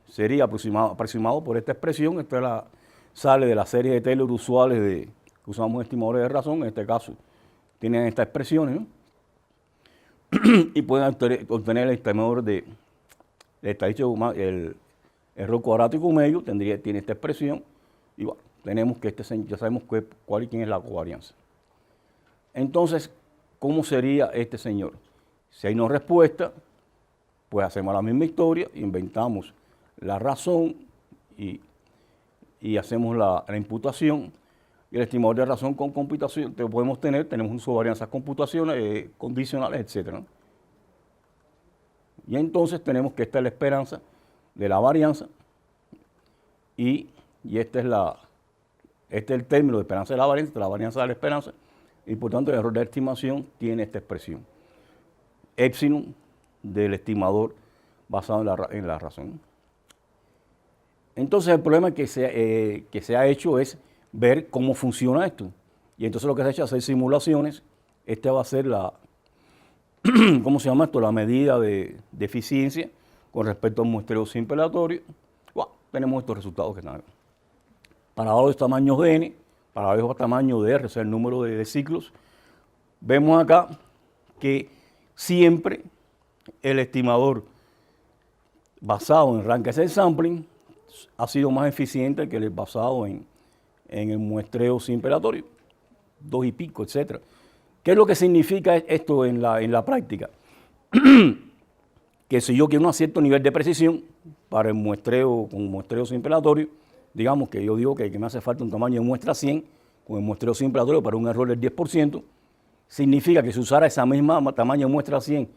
sería aproximado por esta expresión. Esta sale de la serie de Taylor usuales que usamos estimadores de razón. En este caso tienen estas expresiones, ¿no? Y pueden obtener el estimador de estadístico, el error cuadrático medio tiene esta expresión, y bueno, tenemos que ya sabemos cuál y quién es la covarianza. Entonces, ¿cómo sería este señor? Si hay no respuesta, pues hacemos la misma historia, inventamos la razón y hacemos la imputación, y el estimador de razón con computación tenemos uso de varianzas condicionales, etc. Y entonces tenemos que esta es la esperanza de la varianza, y este es el término de esperanza de la varianza de la esperanza, y por tanto el error de estimación tiene esta expresión, épsilon del estimador basado en la razón. Entonces el problema que se ha hecho es ver cómo funciona esto, y entonces lo que se ha hecho es hacer simulaciones. Esta va a ser ¿cómo se llama esto? La medida de eficiencia con respecto al muestreo simple aleatorio. Tenemos estos resultados que están acá. Para varios tamaños de n, para varios tamaños de r, o sea, el número de ciclos, vemos acá que siempre el estimador basado en rank sampling ha sido más eficiente que el basado en el muestreo simple aleatorio, 2 y pico, etc. ¿Qué es lo que significa esto en la práctica? Que si yo quiero un cierto nivel de precisión para el muestreo con muestreo simple aleatorio, digamos que yo digo que me hace falta un tamaño de muestra 100 con el muestreo simple aleatorio para un error del 10%, significa que si usara esa misma tamaño de muestra 100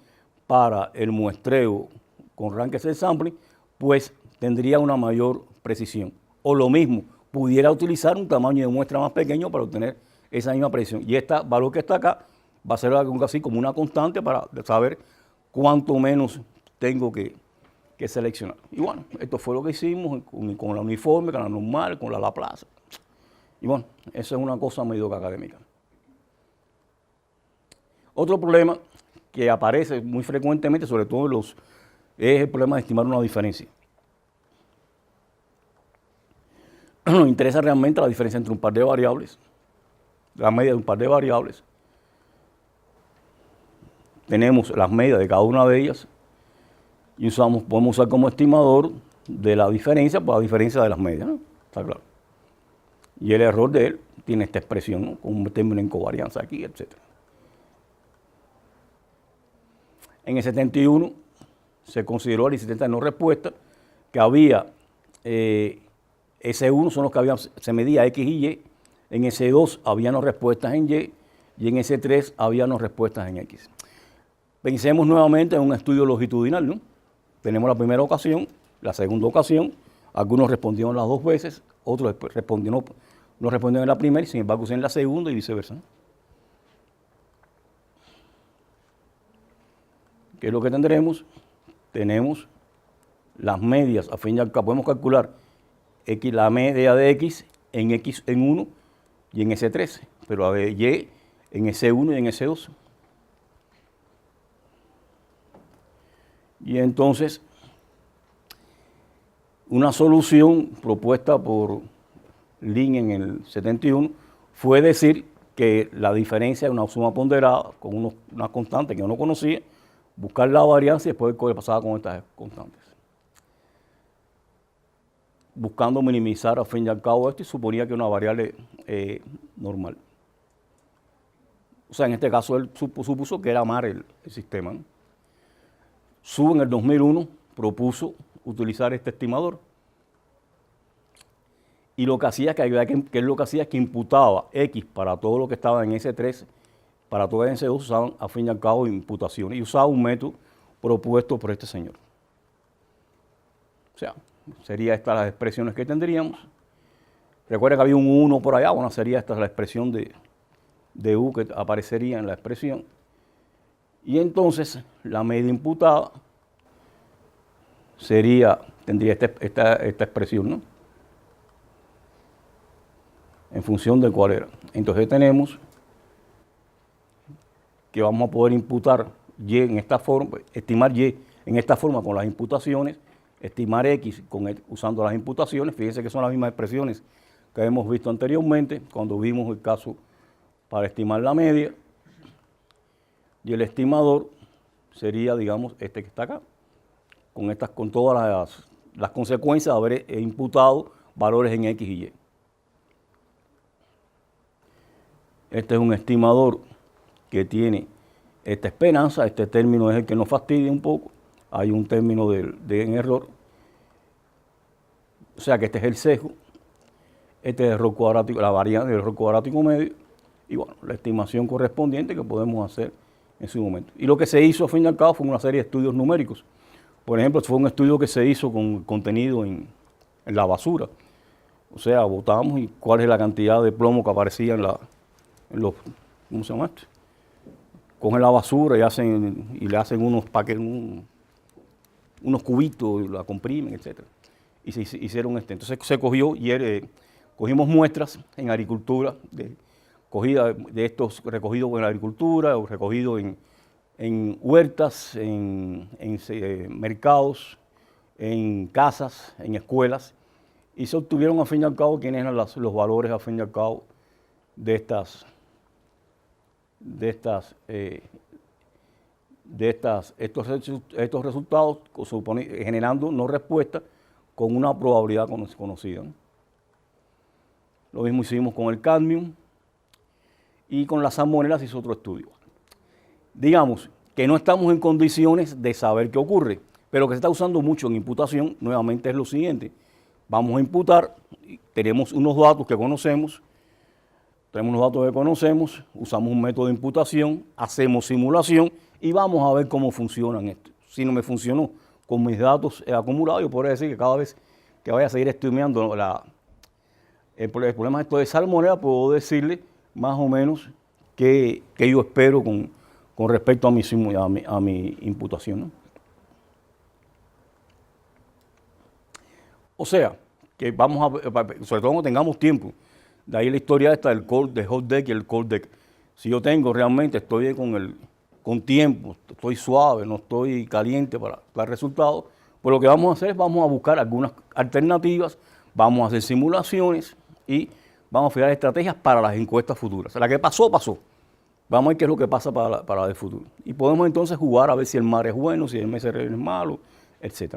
para el muestreo con rank sampling, pues tendría una mayor precisión. O lo mismo, pudiera utilizar un tamaño de muestra más pequeño para obtener esa misma precisión. Y este valor que está acá va a ser algo así como una constante para saber cuánto menos tengo que seleccionar. Y bueno, esto fue lo que hicimos con la uniforme, con la normal, con la Laplace. Y bueno, eso es una cosa medio académica. Otro problema que aparece muy frecuentemente, sobre todo es el problema de estimar una diferencia. Nos interesa realmente la diferencia entre un par de variables, la media de un par de variables. Tenemos las medias de cada una de ellas y podemos usar como estimador de la diferencia, pues la diferencia de las medias, ¿no? Está claro. Y el error de él tiene esta expresión, ¿no? Con un término en covarianza aquí, etc. En el 71 se consideró la existencia de no respuesta, que había S1 son los que se medía X y Y, En S2 habían respuestas en Y y en S3 habían respuestas en X. Pensemos nuevamente en un estudio longitudinal, ¿no? Tenemos la primera ocasión, la segunda ocasión, algunos respondieron las 2 veces, otros no respondieron en la primera y sin embargo en la segunda y viceversa, ¿no? ¿Qué es lo que tendremos? Tenemos las medias, a fin y al cabo podemos calcular la media de X en 1 y en S3, pero a ver, Y en S1 y en S2. Y entonces, una solución propuesta por Lin en el 71 fue decir que la diferencia es una suma ponderada con una constante que yo no conocía, buscar la varianza y después ver qué pasaba con estas constantes. Buscando minimizar al fin y al cabo esto y suponía que una variable normal. O sea, en este caso él supuso que era mar el sistema, ¿no? Su en el 2001 propuso utilizar este estimador y lo que hacía es que imputaba X para todo lo que estaba en S3, para todo en S2 usaban al fin y al cabo imputaciones y usaba un método propuesto por este señor. O sea, serían estas las expresiones que tendríamos. Recuerden que había un 1 por allá, bueno, sería esta la expresión de U que aparecería en la expresión. Y entonces la media imputada tendría esta expresión, ¿no? En función de cuál era. Entonces tenemos que vamos a poder imputar Y en esta forma, estimar Y en esta forma con las imputaciones, estimar X usando las imputaciones. Fíjense que son las mismas expresiones que hemos visto anteriormente cuando vimos el caso para estimar la media. Y el estimador sería, digamos, este que está acá, con todas las consecuencias de haber imputado valores en X y Y. Este es un estimador que tiene esta esperanza, este término es el que nos fastidia un poco, hay un término en error, o sea que este es el sesgo, este es el error cuadrático, la variante del error cuadrático medio, y bueno, la estimación correspondiente que podemos hacer en su momento. Y lo que se hizo, al fin y al cabo, fue una serie de estudios numéricos. Por ejemplo, fue un estudio que se hizo con contenido en la basura. O sea, botamos y cuál es la cantidad de plomo que aparecía en los, ¿cómo se llama esto? Cogen la basura y le hacen unos paquetes, unos cubitos, y la comprimen, etc. Y se hicieron Entonces se cogimos muestras en agricultura, de estos recogidos en la agricultura, o recogidos en huertas, en mercados, en casas, en escuelas, y se obtuvieron al fin y al cabo quiénes eran los valores al fin y al cabo de estos resultados, generando no respuesta con una probabilidad conocida, ¿no? Lo mismo hicimos con el cadmio y con las salmonelas hizo otro estudio. Digamos que no estamos en condiciones de saber qué ocurre, pero que se está usando mucho en imputación, nuevamente es lo siguiente. Vamos a imputar, tenemos unos datos que conocemos, usamos un método de imputación, hacemos simulación y vamos a ver cómo funcionan esto. Si no me funcionó con mis datos acumulados, yo podría decir que cada vez que vaya a seguir estudiando el problema esto de salmonela, puedo decirle más o menos qué yo espero con respecto a mi imputación, ¿no? O sea, que sobre todo cuando tengamos tiempo, de ahí la historia esta del hot deck y el cold deck. Si yo estoy con tiempo, estoy suave, no estoy caliente para el resultado, pues lo que vamos a hacer es vamos a buscar algunas alternativas, vamos a hacer simulaciones y vamos a fijar estrategias para las encuestas futuras. O sea, la que pasó, pasó. Vamos a ver qué es lo que pasa para la del futuro. Y podemos entonces jugar a ver si el mar es bueno, si el MSR es malo, etc.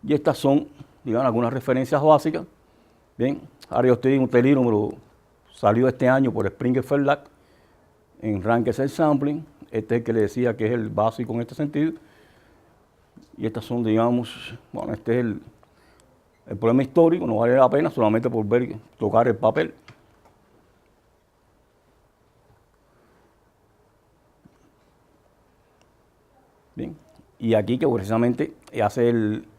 Y estas son, digamos, algunas referencias básicas. Bien, Aristotle número salió este año por Springer Verlag en Rank Cell Sampling. Este es el que le decía que es el básico en este sentido. Y estas son, digamos, bueno, este es el problema histórico, no vale la pena solamente por ver, tocar el papel. Bien. Y aquí que precisamente hace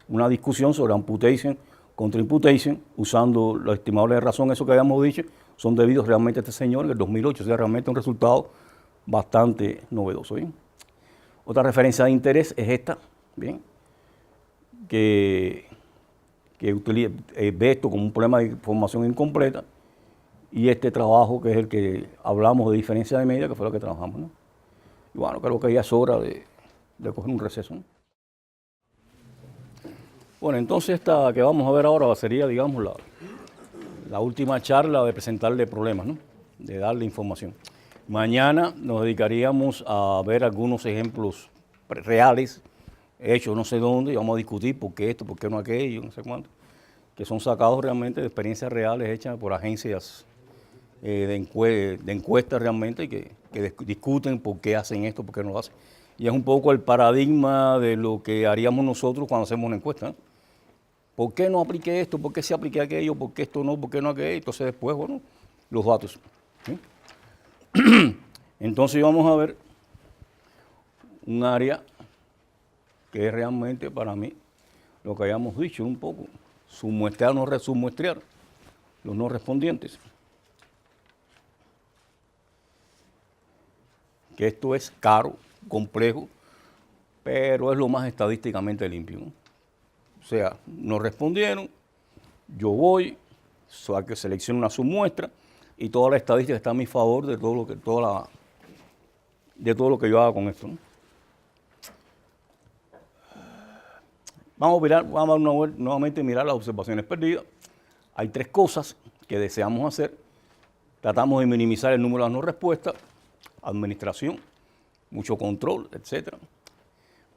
una discusión sobre imputation contra imputation, usando los estimadores de razón, eso que habíamos dicho, son debidos realmente a este señor en el 2008, o sea, realmente un resultado bastante novedoso. ¿Bien? Otra referencia de interés es esta, ¿bien? que ve esto como un problema de información incompleta, y este trabajo que es el que hablamos de diferencia de medida, que fue lo que trabajamos, ¿no? Y bueno, creo que ya es hora de coger un receso, ¿no? Bueno, entonces esta que vamos a ver ahora sería, digamos, la última charla de presentarle problemas, ¿no? De darle información. Mañana nos dedicaríamos a ver algunos ejemplos reales, hechos no sé dónde, y vamos a discutir por qué esto, por qué no aquello, no sé cuánto, que son sacados realmente de experiencias reales hechas por agencias de encuestas realmente que discuten por qué hacen esto, por qué no lo hacen. Y es un poco el paradigma de lo que haríamos nosotros cuando hacemos una encuesta, ¿no? ¿Por qué no apliqué esto? ¿Por qué se apliqué aquello? ¿Por qué esto no? ¿Por qué no aquello? Entonces después, bueno, los datos. ¿Sí? Entonces vamos a ver un área que es realmente para mí lo que habíamos dicho un poco, submuestrear, no submuestrear, los no respondientes. Que esto es caro, complejo, pero es lo más estadísticamente limpio, ¿no? O sea, no respondieron, yo voy, que selecciono una submuestra y toda la estadística está a mi favor de todo lo que, de todo lo que yo haga con esto, ¿no? Vamos a nuevamente mirar las observaciones perdidas. Hay 3 cosas que deseamos hacer. Tratamos de minimizar el número de no respuestas, administración, mucho control, etc.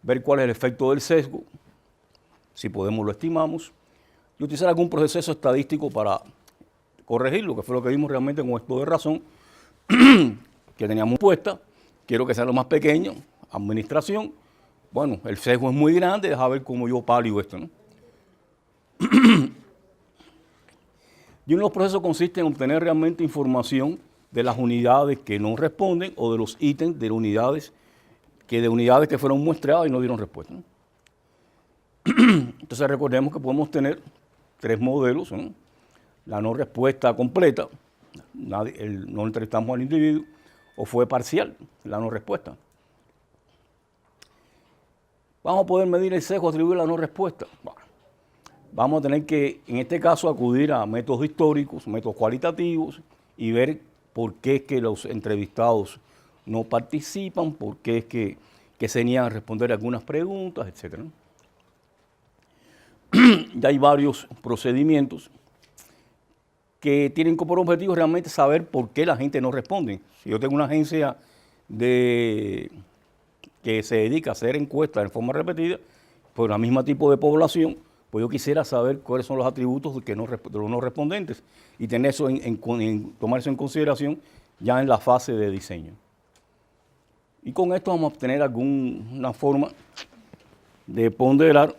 Ver cuál es el efecto del sesgo, si podemos lo estimamos, y utilizar algún proceso estadístico para corregirlo, que fue lo que vimos realmente con esto de razón, que teníamos puesta. Quiero que sea lo más pequeño, administración. Bueno, el sesgo es muy grande, deja ver cómo yo palio esto, ¿no? Y uno de los procesos consiste en obtener realmente información de las unidades que no responden o de los ítems de unidades que fueron muestreadas y no dieron respuesta, ¿no? Entonces recordemos que podemos tener 3 modelos, ¿no? La no respuesta completa, no entrevistamos al individuo, o fue parcial la no respuesta. Vamos a poder medir el sesgo, atribuir la no respuesta. Bueno, vamos a tener que, en este caso, acudir a métodos históricos, métodos cualitativos, y ver por qué es que los entrevistados no participan, por qué es que se niegan a responder algunas preguntas, etc., ¿no? Ya hay varios procedimientos que tienen como objetivo realmente saber por qué la gente no responde. Si yo tengo una agencia que se dedica a hacer encuestas en forma repetida por el mismo tipo de población, pues yo quisiera saber cuáles son los atributos de los no respondentes y tener eso tomar eso en consideración ya en la fase de diseño. Y con esto vamos a obtener alguna forma de ponderar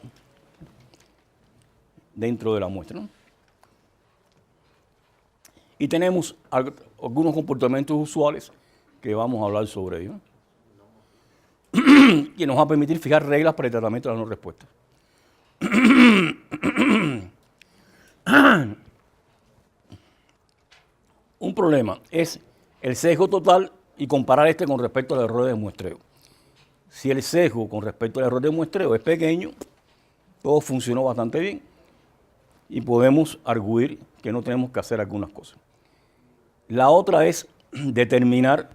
dentro de la muestra, ¿no? Y tenemos algunos comportamientos usuales que vamos a hablar sobre ellos, ¿no? Y nos va a permitir fijar reglas para el tratamiento de las no respuestas. Un problema es el sesgo total y comparar este con respecto al error de muestreo. Si el sesgo con respecto al error de muestreo es pequeño, todo funcionó bastante bien y podemos arguir que no tenemos que hacer algunas cosas. La otra es determinar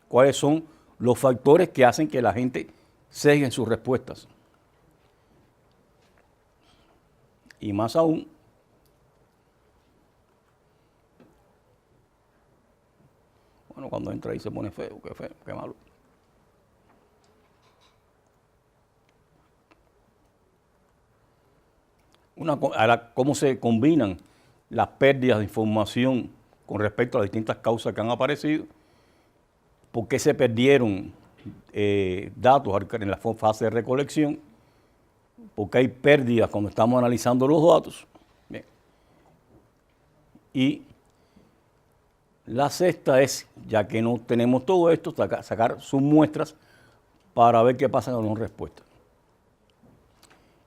cuáles son los factores que hacen que la gente sesgue en sus respuestas. Y más aún, bueno, cuando entra ahí se pone feo, qué malo. Cómo se combinan las pérdidas de información con respecto a las distintas causas que han aparecido, por qué se perdieron datos en la fase de recolección, por qué hay pérdidas cuando estamos analizando los datos, Y la sexta es, ya que no tenemos todo esto, sacar sus muestras para ver qué pasa con las respuestas.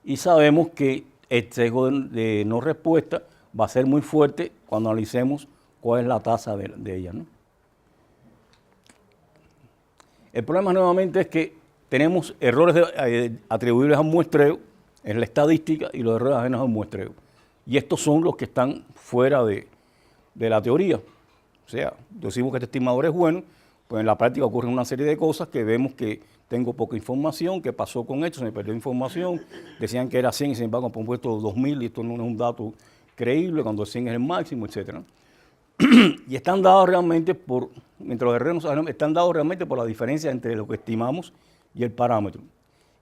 Y sabemos que el sesgo de no respuesta va a ser muy fuerte cuando analicemos cuál es la tasa de ella, ¿no? El problema nuevamente es que tenemos errores atribuibles a un muestreo en la estadística y los errores ajenos a un muestreo. Y estos son los que están fuera de la teoría. O sea, decimos que este estimador es bueno, pues en la práctica ocurren una serie de cosas que vemos que tengo poca información, qué pasó con esto, se me perdió información, decían que era 100 y sin embargo han puesto 2000 y esto no es un dato creíble cuando el 100 es el máximo, etc. Y están dados realmente mientras los errores están dados realmente por la diferencia entre lo que estimamos y el parámetro,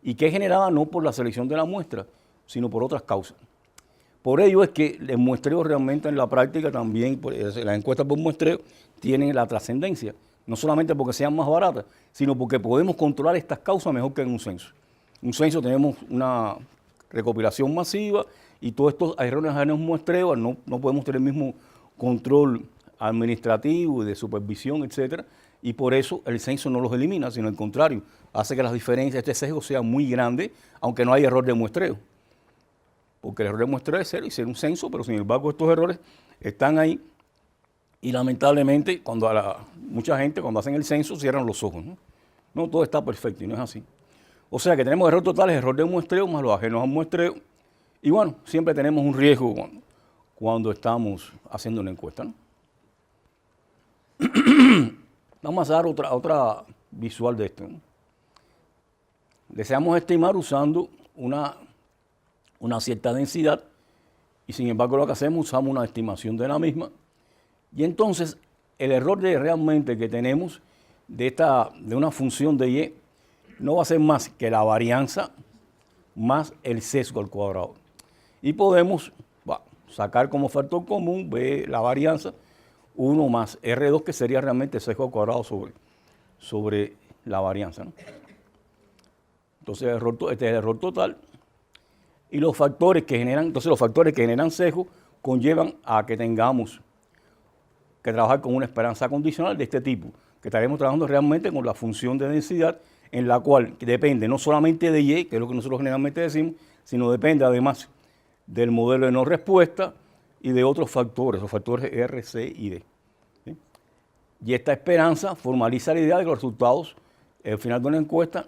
y que es generada no por la selección de la muestra, sino por otras causas. Por ello es que el muestreo realmente en la práctica también, las encuestas por muestreo tienen la trascendencia, no solamente porque sean más baratas, sino porque podemos controlar estas causas mejor que en un censo. En un censo tenemos una recopilación masiva y todos estos errores en un muestreo no podemos tener el mismo control administrativo y de supervisión, etcétera, y por eso el censo no los elimina, sino al contrario, hace que las diferencias, este sesgo sea muy grande, aunque no haya error de muestreo. Porque el error de muestreo es cero y ser un censo, pero sin embargo estos errores están ahí y lamentablemente mucha gente cuando hacen el censo cierran los ojos, ¿no? No, todo está perfecto y no es así. O sea que tenemos error total, error de muestreo más los ajenos al muestreo y bueno, siempre tenemos un riesgo cuando estamos haciendo una encuesta, ¿no? Vamos a dar otra visual de esto, ¿no? Deseamos estimar usando una cierta densidad y sin embargo lo que hacemos usamos una estimación de la misma y entonces el error realmente que tenemos de una función de y no va a ser más que la varianza más el sesgo al cuadrado y podemos sacar como factor común la varianza 1 más R2 que sería realmente el sesgo al cuadrado sobre la varianza, ¿no? Entonces este es el error total. Y los factores que generan sesgo conllevan a que tengamos que trabajar con una esperanza condicional de este tipo, que estaremos trabajando realmente con la función de densidad, en la cual depende no solamente de Y, que es lo que nosotros generalmente decimos, sino depende además del modelo de no respuesta y de otros factores, los factores R, C y D. ¿Sí? Y esta esperanza formaliza la idea de que los resultados, al final de una encuesta,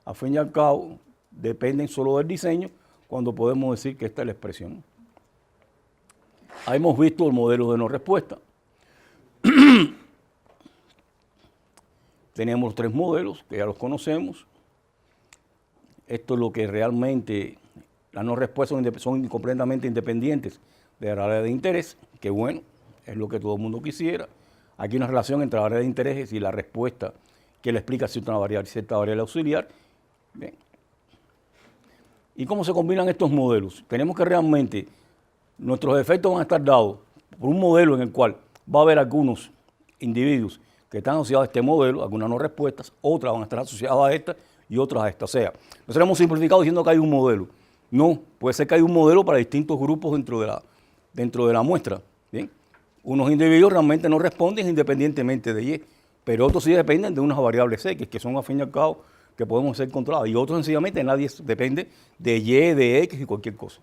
al fin y al cabo, dependen solo del diseño, cuando podemos decir que esta es la expresión. Ahí hemos visto el modelo de no respuesta. Tenemos 3 modelos, que ya los conocemos. Esto es lo que realmente, las no respuestas son completamente independientes de la área de interés, que bueno, es lo que todo el mundo quisiera. Aquí hay una relación entre la área de interés y la respuesta que le explica cierta variable auxiliar. Bien. ¿Y cómo se combinan estos modelos? Tenemos que realmente, nuestros efectos van a estar dados por un modelo en el cual va a haber algunos individuos que están asociados a este modelo, algunas no respuestas, otras van a estar asociadas a esta y otras a esta. O sea, nosotros hemos simplificado diciendo que hay un modelo. No, puede ser que hay un modelo para distintos grupos dentro de la muestra. ¿Bien? Unos individuos realmente no responden independientemente de Y, pero otros sí dependen de unas variables X, que son al fin y al cabo que podemos ser controladas, y otros sencillamente depende de Y, de X y cualquier cosa.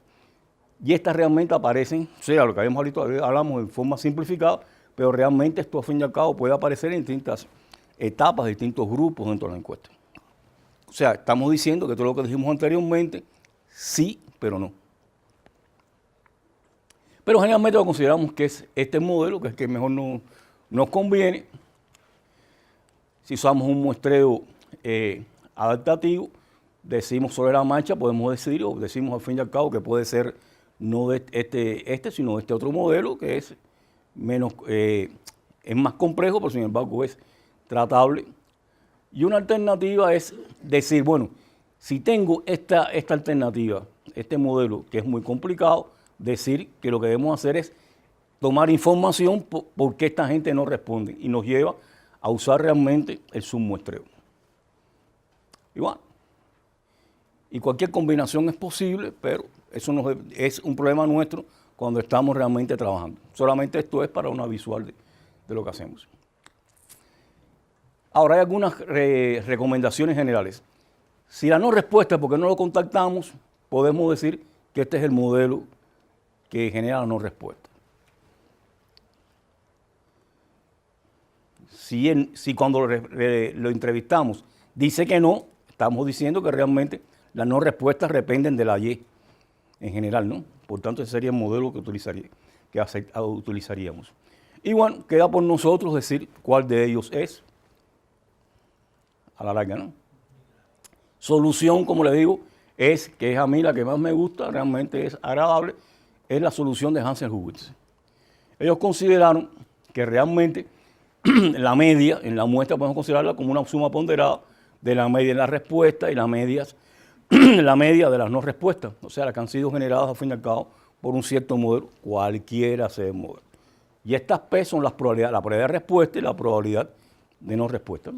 Y estas realmente aparecen, o sea, lo que hablamos en forma simplificada, pero realmente esto al fin y al cabo puede aparecer en distintas etapas, distintos grupos dentro de la encuesta. O sea, estamos diciendo que todo lo que dijimos anteriormente, sí, pero no. Pero generalmente lo consideramos que es este modelo, que es el que mejor nos conviene. Si usamos un muestreo adaptativo, decimos sobre la marcha, podemos decidir, o decimos al fin y al cabo que puede ser no de sino de este otro modelo, que es más complejo, pero sin embargo es tratable. Y una alternativa es decir, bueno, si tengo esta alternativa, este modelo que es muy complicado, decir que lo que debemos hacer es tomar información por qué esta gente no responde y nos lleva a usar realmente el submuestreo. Igual. Y cualquier combinación es posible, pero eso es un problema nuestro cuando estamos realmente trabajando. Solamente esto es para una visual de lo que hacemos. Ahora hay algunas recomendaciones generales. Si la no respuesta es porque no lo contactamos, podemos decir que este es el modelo que genera la no respuesta. Si cuando lo entrevistamos dice que no, estamos diciendo que realmente las no respuestas dependen de la Y en general, ¿no? Por tanto, ese sería el modelo que utilizaríamos. Y bueno, queda por nosotros decir cuál de ellos es a la larga, ¿no? Solución, como les digo, que es a mí la que más me gusta, realmente es agradable, es la solución de Hansen-Hurwitz. Ellos consideraron que realmente la media en la muestra podemos considerarla como una suma ponderada de la media en las respuestas y la media de las no respuestas, o sea, las que han sido generadas al fin y al cabo por un cierto modelo, cualquiera sea el modelo. Y estas P son las probabilidades, la probabilidad de respuesta y la probabilidad de no respuesta.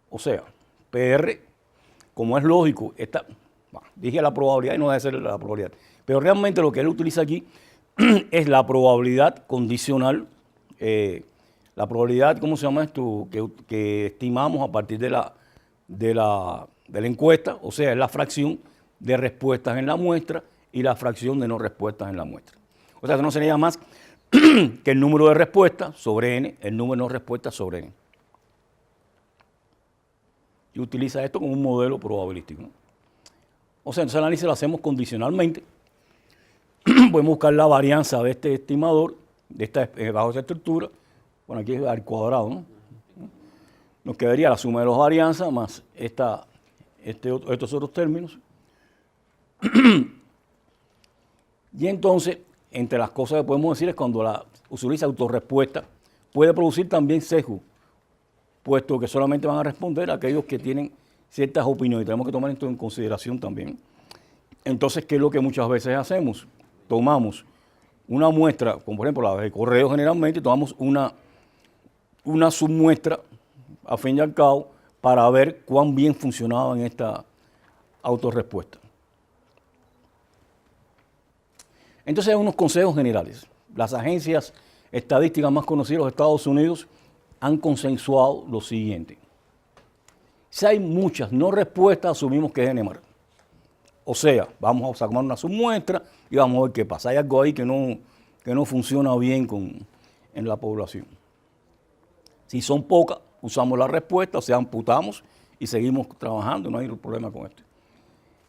O sea, PR, como es lógico, dije la probabilidad y no debe ser la probabilidad, pero realmente lo que él utiliza aquí es la probabilidad condicional, la probabilidad, ¿cómo se llama esto?, que estimamos a partir de la encuesta, o sea, es la fracción de respuestas en la muestra y la fracción de no respuestas en la muestra. O sea, que no sería más que el número de respuestas sobre n, el número de no respuestas sobre n. Y utiliza esto como un modelo probabilístico, ¿no? O sea, entonces el análisis lo hacemos condicionalmente. Podemos buscar la varianza de este estimador, bajo esta estructura. Bueno, aquí es al cuadrado, ¿no? Nos quedaría la suma de las varianzas más estos otros términos. Y entonces, entre las cosas que podemos decir es cuando se utiliza autorrespuesta, puede producir también sesgo, puesto que solamente van a responder a aquellos que tienen ciertas opiniones. Tenemos que tomar esto en consideración también. Entonces, ¿qué es lo que muchas veces hacemos? Tomamos una muestra, como por ejemplo la de correo generalmente, tomamos una submuestra, a fin y al cabo, para ver cuán bien funcionaba en esta autorrespuesta. Entonces hay unos consejos generales. Las agencias estadísticas más conocidas de los Estados Unidos han consensuado lo siguiente. Si hay muchas no respuestas, asumimos que es NMR. O sea, vamos a sacar una submuestra y vamos a ver qué pasa. Hay algo ahí que no funciona bien en la población. Si son pocas, usamos la respuesta, o sea, amputamos y seguimos trabajando, no hay problema con esto.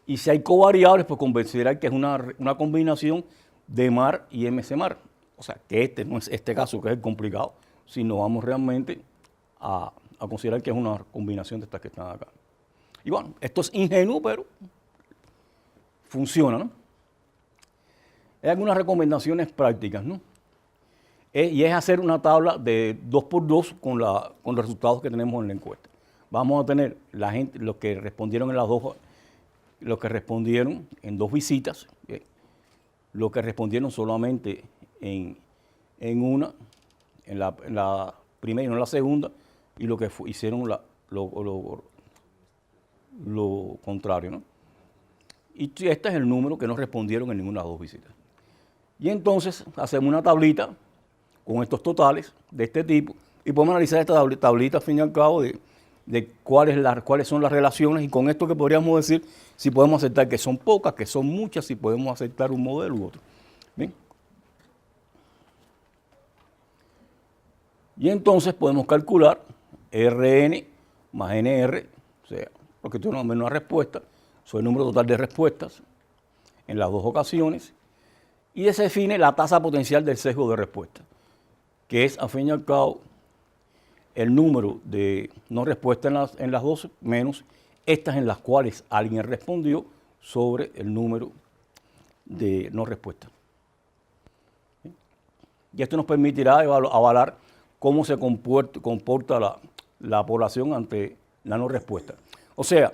Y si hay covariables, pues considerar que es una combinación de MAR y MC-MAR. O sea, que no es este caso que es el complicado, sino vamos realmente a considerar que es una combinación de estas que están acá. Y bueno, esto es ingenuo, pero funciona, ¿no? Hay algunas recomendaciones prácticas, ¿no? Y es hacer una tabla de 2x2 con los resultados que tenemos en la encuesta. Vamos a tener los que respondieron en dos visitas, los que respondieron solamente en una, en la primera y no en la segunda, y los que hicieron lo contrario, ¿no? Y este es el número que no respondieron en ninguna de las dos visitas. Y entonces hacemos una tablita con estos totales de este tipo y podemos analizar esta tablita al fin y al cabo de cuáles son las relaciones, y con esto que podríamos decir si podemos aceptar que son pocas, que son muchas, si podemos aceptar un modelo u otro. ¿Bien? Y entonces podemos calcular Rn más Nr, o sea, porque tiene una respuesta, sobre el número total de respuestas en las dos ocasiones, y se define la tasa potencial del sesgo de respuesta, que es, a fin y al cabo, el número de no respuestas en las dos menos estas en las cuales alguien respondió sobre el número de no respuestas. Y esto nos permitirá avalar cómo se comporta la población ante la no respuesta. O sea,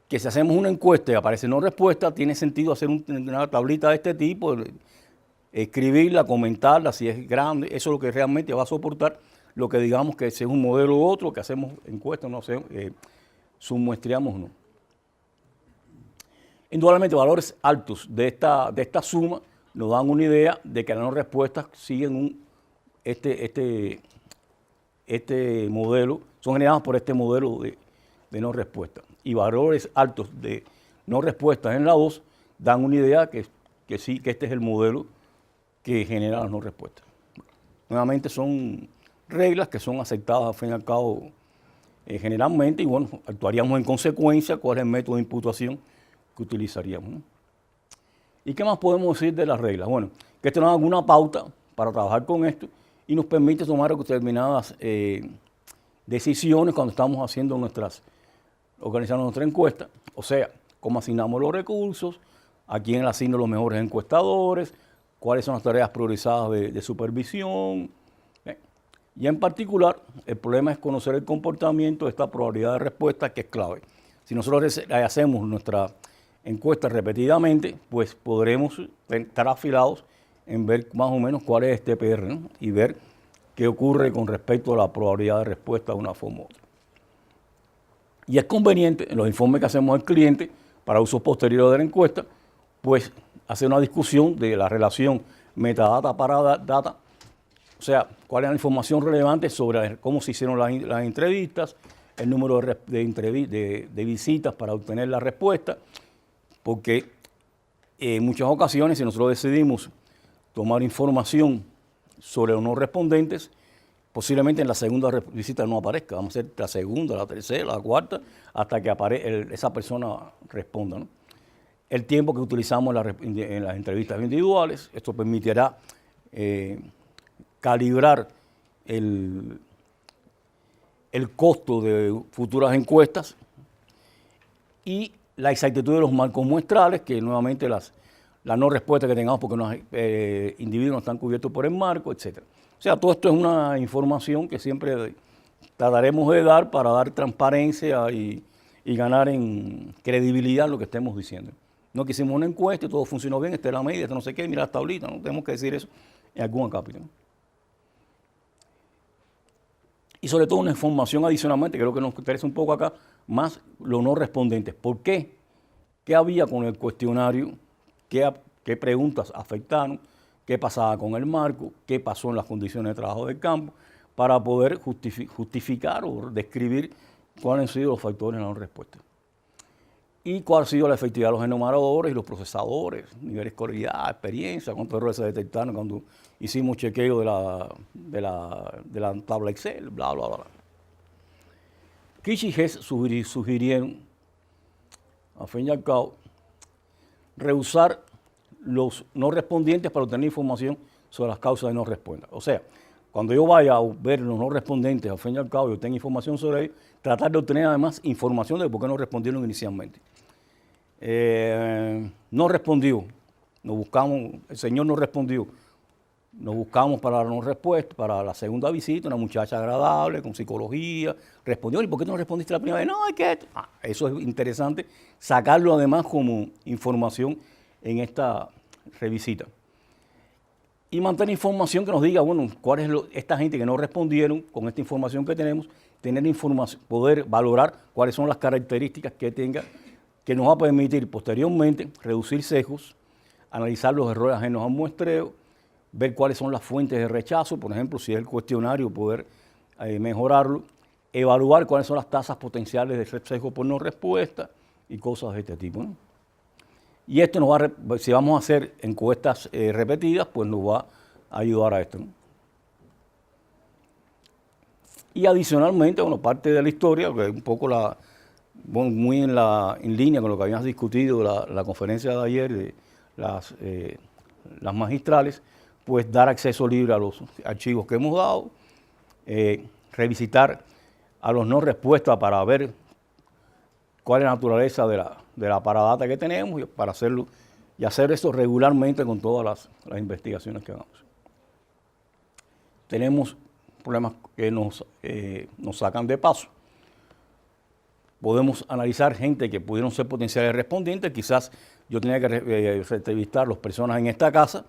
que si hacemos una encuesta y aparece no respuesta, tiene sentido hacer una tablita de este tipo, escribirla, comentarla, si es grande, eso es lo que realmente va a soportar lo que digamos que si es un modelo u otro, que hacemos encuestas, no sé, submuestreamos o no. Indudablemente, valores altos de esta suma nos dan una idea de que las no respuestas siguen este modelo, son generadas por este modelo de no respuesta. Y valores altos de no respuestas en la 2 dan una idea que sí, que este es el modelo que genera las no respuestas. Nuevamente son reglas que son aceptadas al fin y al cabo generalmente, y bueno, actuaríamos en consecuencia cuál es el método de imputación que utilizaríamos, ¿no? ¿Y qué más podemos decir de las reglas? Bueno, que esto nos da alguna pauta para trabajar con esto y nos permite tomar determinadas decisiones cuando estamos organizando nuestra encuesta, o sea, cómo asignamos los recursos, a quién le asigno los mejores encuestadores, cuáles son las tareas priorizadas de supervisión. Y en particular, el problema es conocer el comportamiento de esta probabilidad de respuesta, que es clave. Si nosotros hacemos nuestra encuesta repetidamente, pues podremos estar afilados en ver más o menos cuál es este PR, ¿no? Y ver qué ocurre con respecto a la probabilidad de respuesta de una forma u otra. Y es conveniente, en los informes que hacemos al cliente para usos posteriores de la encuesta, pues hacer una discusión de la relación metadata para data, o sea, cuál es la información relevante sobre cómo se hicieron las entrevistas, el número de visitas para obtener la respuesta, porque en muchas ocasiones, si nosotros decidimos tomar información sobre los no respondentes, posiblemente en la segunda visita no aparezca. Vamos a hacer la segunda, la tercera, la cuarta, hasta que esa persona responda, ¿no? El tiempo que utilizamos en las entrevistas individuales, esto permitirá calibrar el costo de futuras encuestas y la exactitud de los marcos muestrales, que nuevamente las no respuestas que tengamos porque los individuos no están cubiertos por el marco, etc. O sea, todo esto es una información que siempre trataremos de dar para dar transparencia y ganar en credibilidad lo que estemos diciendo. No que hicimos una encuesta y todo funcionó bien, esta es la media, esta no sé qué, mira hasta ahorita, no tenemos que decir eso en algún capítulo. Y sobre todo una información adicionalmente, que es lo que nos interesa un poco acá, más los no respondentes. ¿Por qué? ¿Qué había con el cuestionario? ¿Qué preguntas afectaron? ¿Qué pasaba con el marco? ¿Qué pasó en las condiciones de trabajo del campo? Para poder justificar o describir cuáles han sido los factores en la respuesta. Y cuál ha sido la efectividad de los enumeradores y los procesadores, nivel de escolaridad, experiencia, cuántos errores se detectaron cuando hicimos chequeo de la tabla Excel, bla, bla, bla. Kish y Hess sugirieron, a fin y al cabo, rehusar los no respondientes para obtener información sobre las causas de no respuesta. O sea, cuando yo vaya a ver los no respondentes, a fin y al cabo, yo tengo información sobre ellos, tratar de obtener además información de por qué no respondieron inicialmente. No respondió, el señor no respondió, nos buscamos para la no respuesta, para la segunda visita, una muchacha agradable, con psicología, respondió, ¿y por qué no respondiste la primera vez? No, es que eso es interesante, sacarlo además como información en esta revisita. Y mantener información que nos diga, bueno, cuál es esta gente que no respondieron con esta información que tenemos, tener información, poder valorar cuáles son las características que tenga, que nos va a permitir posteriormente reducir sesgos, analizar los errores ajenos al muestreo, ver cuáles son las fuentes de rechazo, por ejemplo, si es el cuestionario, poder mejorarlo, evaluar cuáles son las tasas potenciales de sesgo por no respuesta y cosas de este tipo, ¿no? Y esto nos va si vamos a hacer encuestas repetidas, pues nos va a ayudar a esto, ¿no? Y adicionalmente, bueno, parte de la historia, que es un poco muy en línea con lo que habíamos discutido la conferencia de ayer de las magistrales, pues dar acceso libre a los archivos que hemos dado, revisitar a los no respuestas para ver cuál es la naturaleza de la paradata que tenemos y para hacerlo y hacer eso regularmente con todas las investigaciones que hagamos. Tenemos problemas que nos sacan de paso. Podemos analizar gente que pudieron ser potenciales respondientes, quizás yo tenía que entrevistar a las personas en esta casa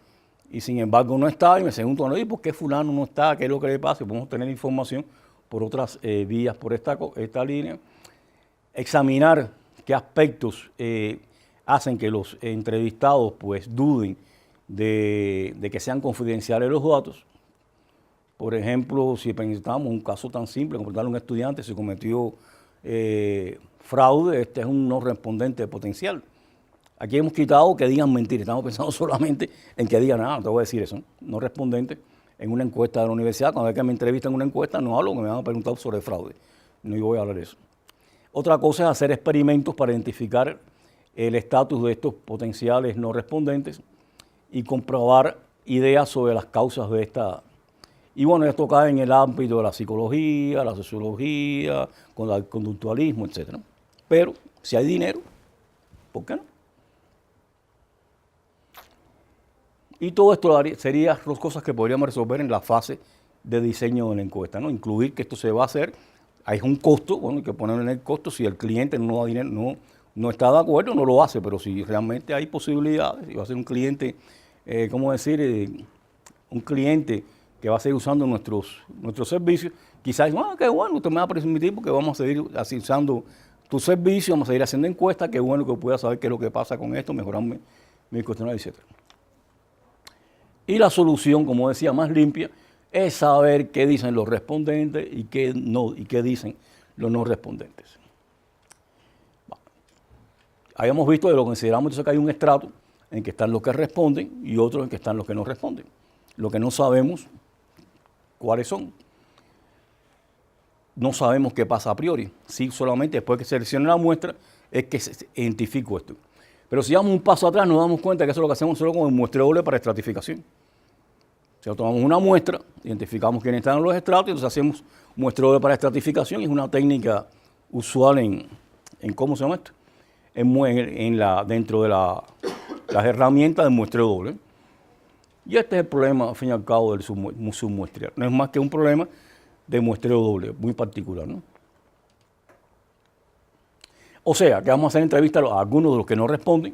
y sin embargo no está, y me pregunto, ¿por qué fulano no está? ¿Qué es lo que le pasa? Y podemos tener información por otras vías, por esta línea. Examinar qué aspectos hacen que los entrevistados pues duden de que sean confidenciales los datos. Por ejemplo, si pensamos un caso tan simple como preguntarle a un estudiante si cometió fraude, este es un no respondente potencial. Aquí hemos quitado que digan mentiras, estamos pensando solamente en que digan nada, no te voy a decir eso, no respondente en una encuesta de la universidad. Cuando hay que me entrevistan en una encuesta, no hablo, que me van a preguntar sobre fraude, no yo voy a hablar de eso. Otra cosa es hacer experimentos para identificar el estatus de estos potenciales no respondentes y comprobar ideas sobre las causas de esta. Y bueno, esto cae en el ámbito de la psicología, la sociología, con el conductualismo, etc. Pero si hay dinero, ¿por qué no? Y todo esto serían las cosas que podríamos resolver en la fase de diseño de la encuesta, ¿no? Incluir que esto se va a hacer, hay un costo, bueno, hay que ponerlo en el costo, si el cliente no da dinero, no está de acuerdo, no lo hace, pero si realmente hay posibilidades, y va a ser un cliente, ¿cómo decir? Un cliente que va a seguir usando nuestros servicios, quizás, qué bueno, usted me va a permitir porque vamos a seguir usando tu servicio, vamos a seguir haciendo encuestas, qué bueno que pueda saber qué es lo que pasa con esto, mejorar mi cuestionario, etc. Y la solución, como decía, más limpia, es saber qué dicen los respondentes y qué dicen los no respondentes. Habíamos visto de lo que consideramos entonces que hay un estrato en que están los que responden y otros en que están los que no responden. Lo que no sabemos cuáles son. No sabemos qué pasa a priori. Sí, solamente después que se seleccione la muestra es que se identifica esto. Pero si damos un paso atrás nos damos cuenta que eso es lo que hacemos solo con el muestreo doble para estratificación. O sea, tomamos una muestra, identificamos quiénes están en los estratos y entonces hacemos muestreo doble para estratificación y es una técnica usual en ¿cómo se llama esto? Dentro de las herramientas de muestreo doble. Y este es el problema, al fin y al cabo, del submuestrear. No es más que un problema de muestreo doble, muy particular, ¿no? O sea, que vamos a hacer entrevistas a algunos de los que no responden,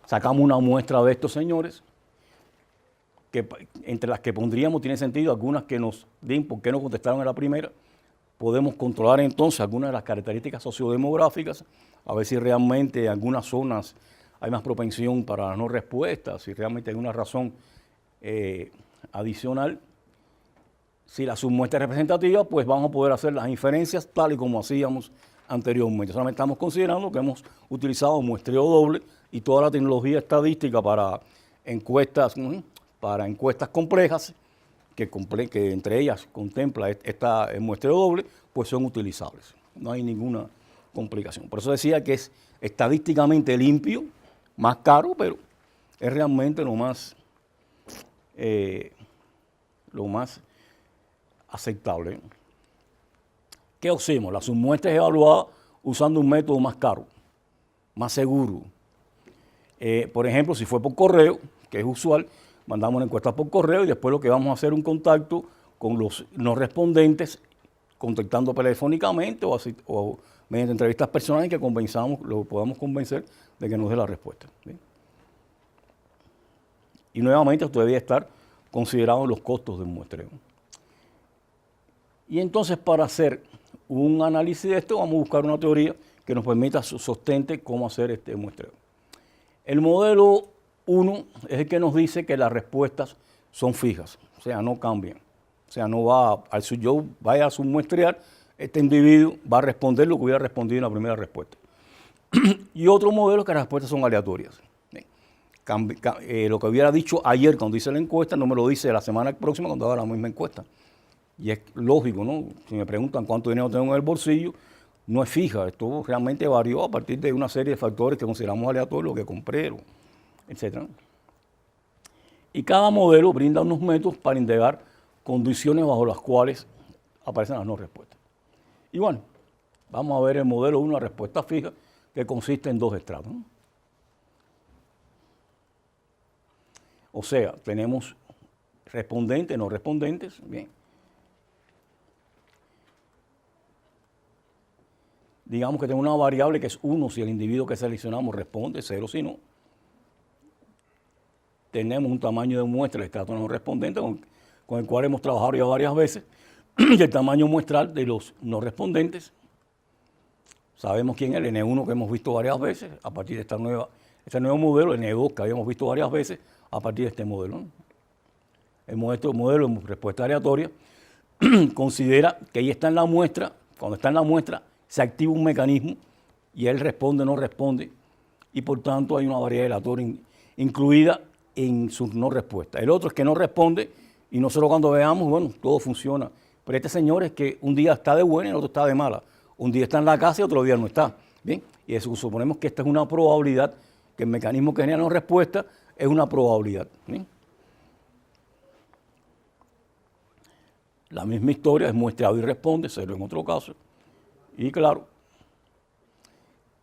sacamos una muestra de estos señores, que entre las que pondríamos tiene sentido, algunas que nos den por qué no contestaron a la primera, podemos controlar entonces algunas de las características sociodemográficas, a ver si realmente en algunas zonas hay más propensión para las no respuestas, si realmente hay una razón adicional. Si la submuestra es representativa, pues vamos a poder hacer las inferencias tal y como hacíamos anteriormente. Solamente estamos considerando que hemos utilizado muestreo doble y toda la tecnología estadística para encuestas complejas, que entre ellas contempla el muestreo doble, pues son utilizables. No hay ninguna complicación. Por eso decía que es estadísticamente limpio, más caro, pero es realmente lo más aceptable. ¿Qué hacemos? La submuestra es evaluada usando un método más caro, más seguro. Por ejemplo, si fue por correo, que es usual, mandamos una encuesta por correo y después lo que vamos a hacer es un contacto con los no respondentes, contactando telefónicamente o mediante entrevistas personales que lo podamos convencer de que nos dé la respuesta. ¿Bien? Y nuevamente esto debía estar considerado en los costos del muestreo. Y entonces para hacer un análisis de esto vamos a buscar una teoría que nos permita sostente cómo hacer este muestreo. El modelo 1 es el que nos dice que las respuestas son fijas, o sea, no cambian. O sea, no va yo vaya a submuestrear, este individuo va a responder lo que hubiera respondido en la primera respuesta. Y otro modelo es que las respuestas son aleatorias. Lo que hubiera dicho ayer cuando hice la encuesta no me lo dice la semana próxima cuando haga la misma encuesta. Y es lógico, ¿no? Si me preguntan cuánto dinero tengo en el bolsillo, no es fija. Esto realmente varió a partir de una serie de factores que consideramos aleatorios, lo que compré, etc. Y cada modelo brinda unos métodos para indagar condiciones bajo las cuales aparecen las no respuestas. Y bueno, vamos a ver el modelo 1, la respuesta fija, que consiste en dos estratos, ¿no? O sea, tenemos respondentes, no respondentes, bien. Digamos que tengo una variable que es 1 si el individuo que seleccionamos responde, 0 si no. Tenemos un tamaño de muestra, el estrato no respondente, con el cual hemos trabajado ya varias veces, y el tamaño muestral de los no respondentes. Sabemos quién es el N1 que hemos visto varias veces a partir de esta nueva este nuevo modelo, el N2, que habíamos visto varias veces, a partir de este modelo, ¿no? El modelo de respuesta aleatoria considera que ahí está en la muestra, cuando está en la muestra, se activa un mecanismo y él responde o no responde, y por tanto hay una variedad aleatoria incluida en su no respuesta. El otro es que no responde y nosotros cuando veamos, bueno, todo funciona. Pero este señor es que un día está de buena y el otro está de mala. Un día está en la casa y otro día no está. Bien, y eso suponemos que esta es una probabilidad, que el mecanismo que genera no respuesta es una probabilidad. ¿Bien? La misma historia es muestreado y responde, cero en otro caso. Y claro,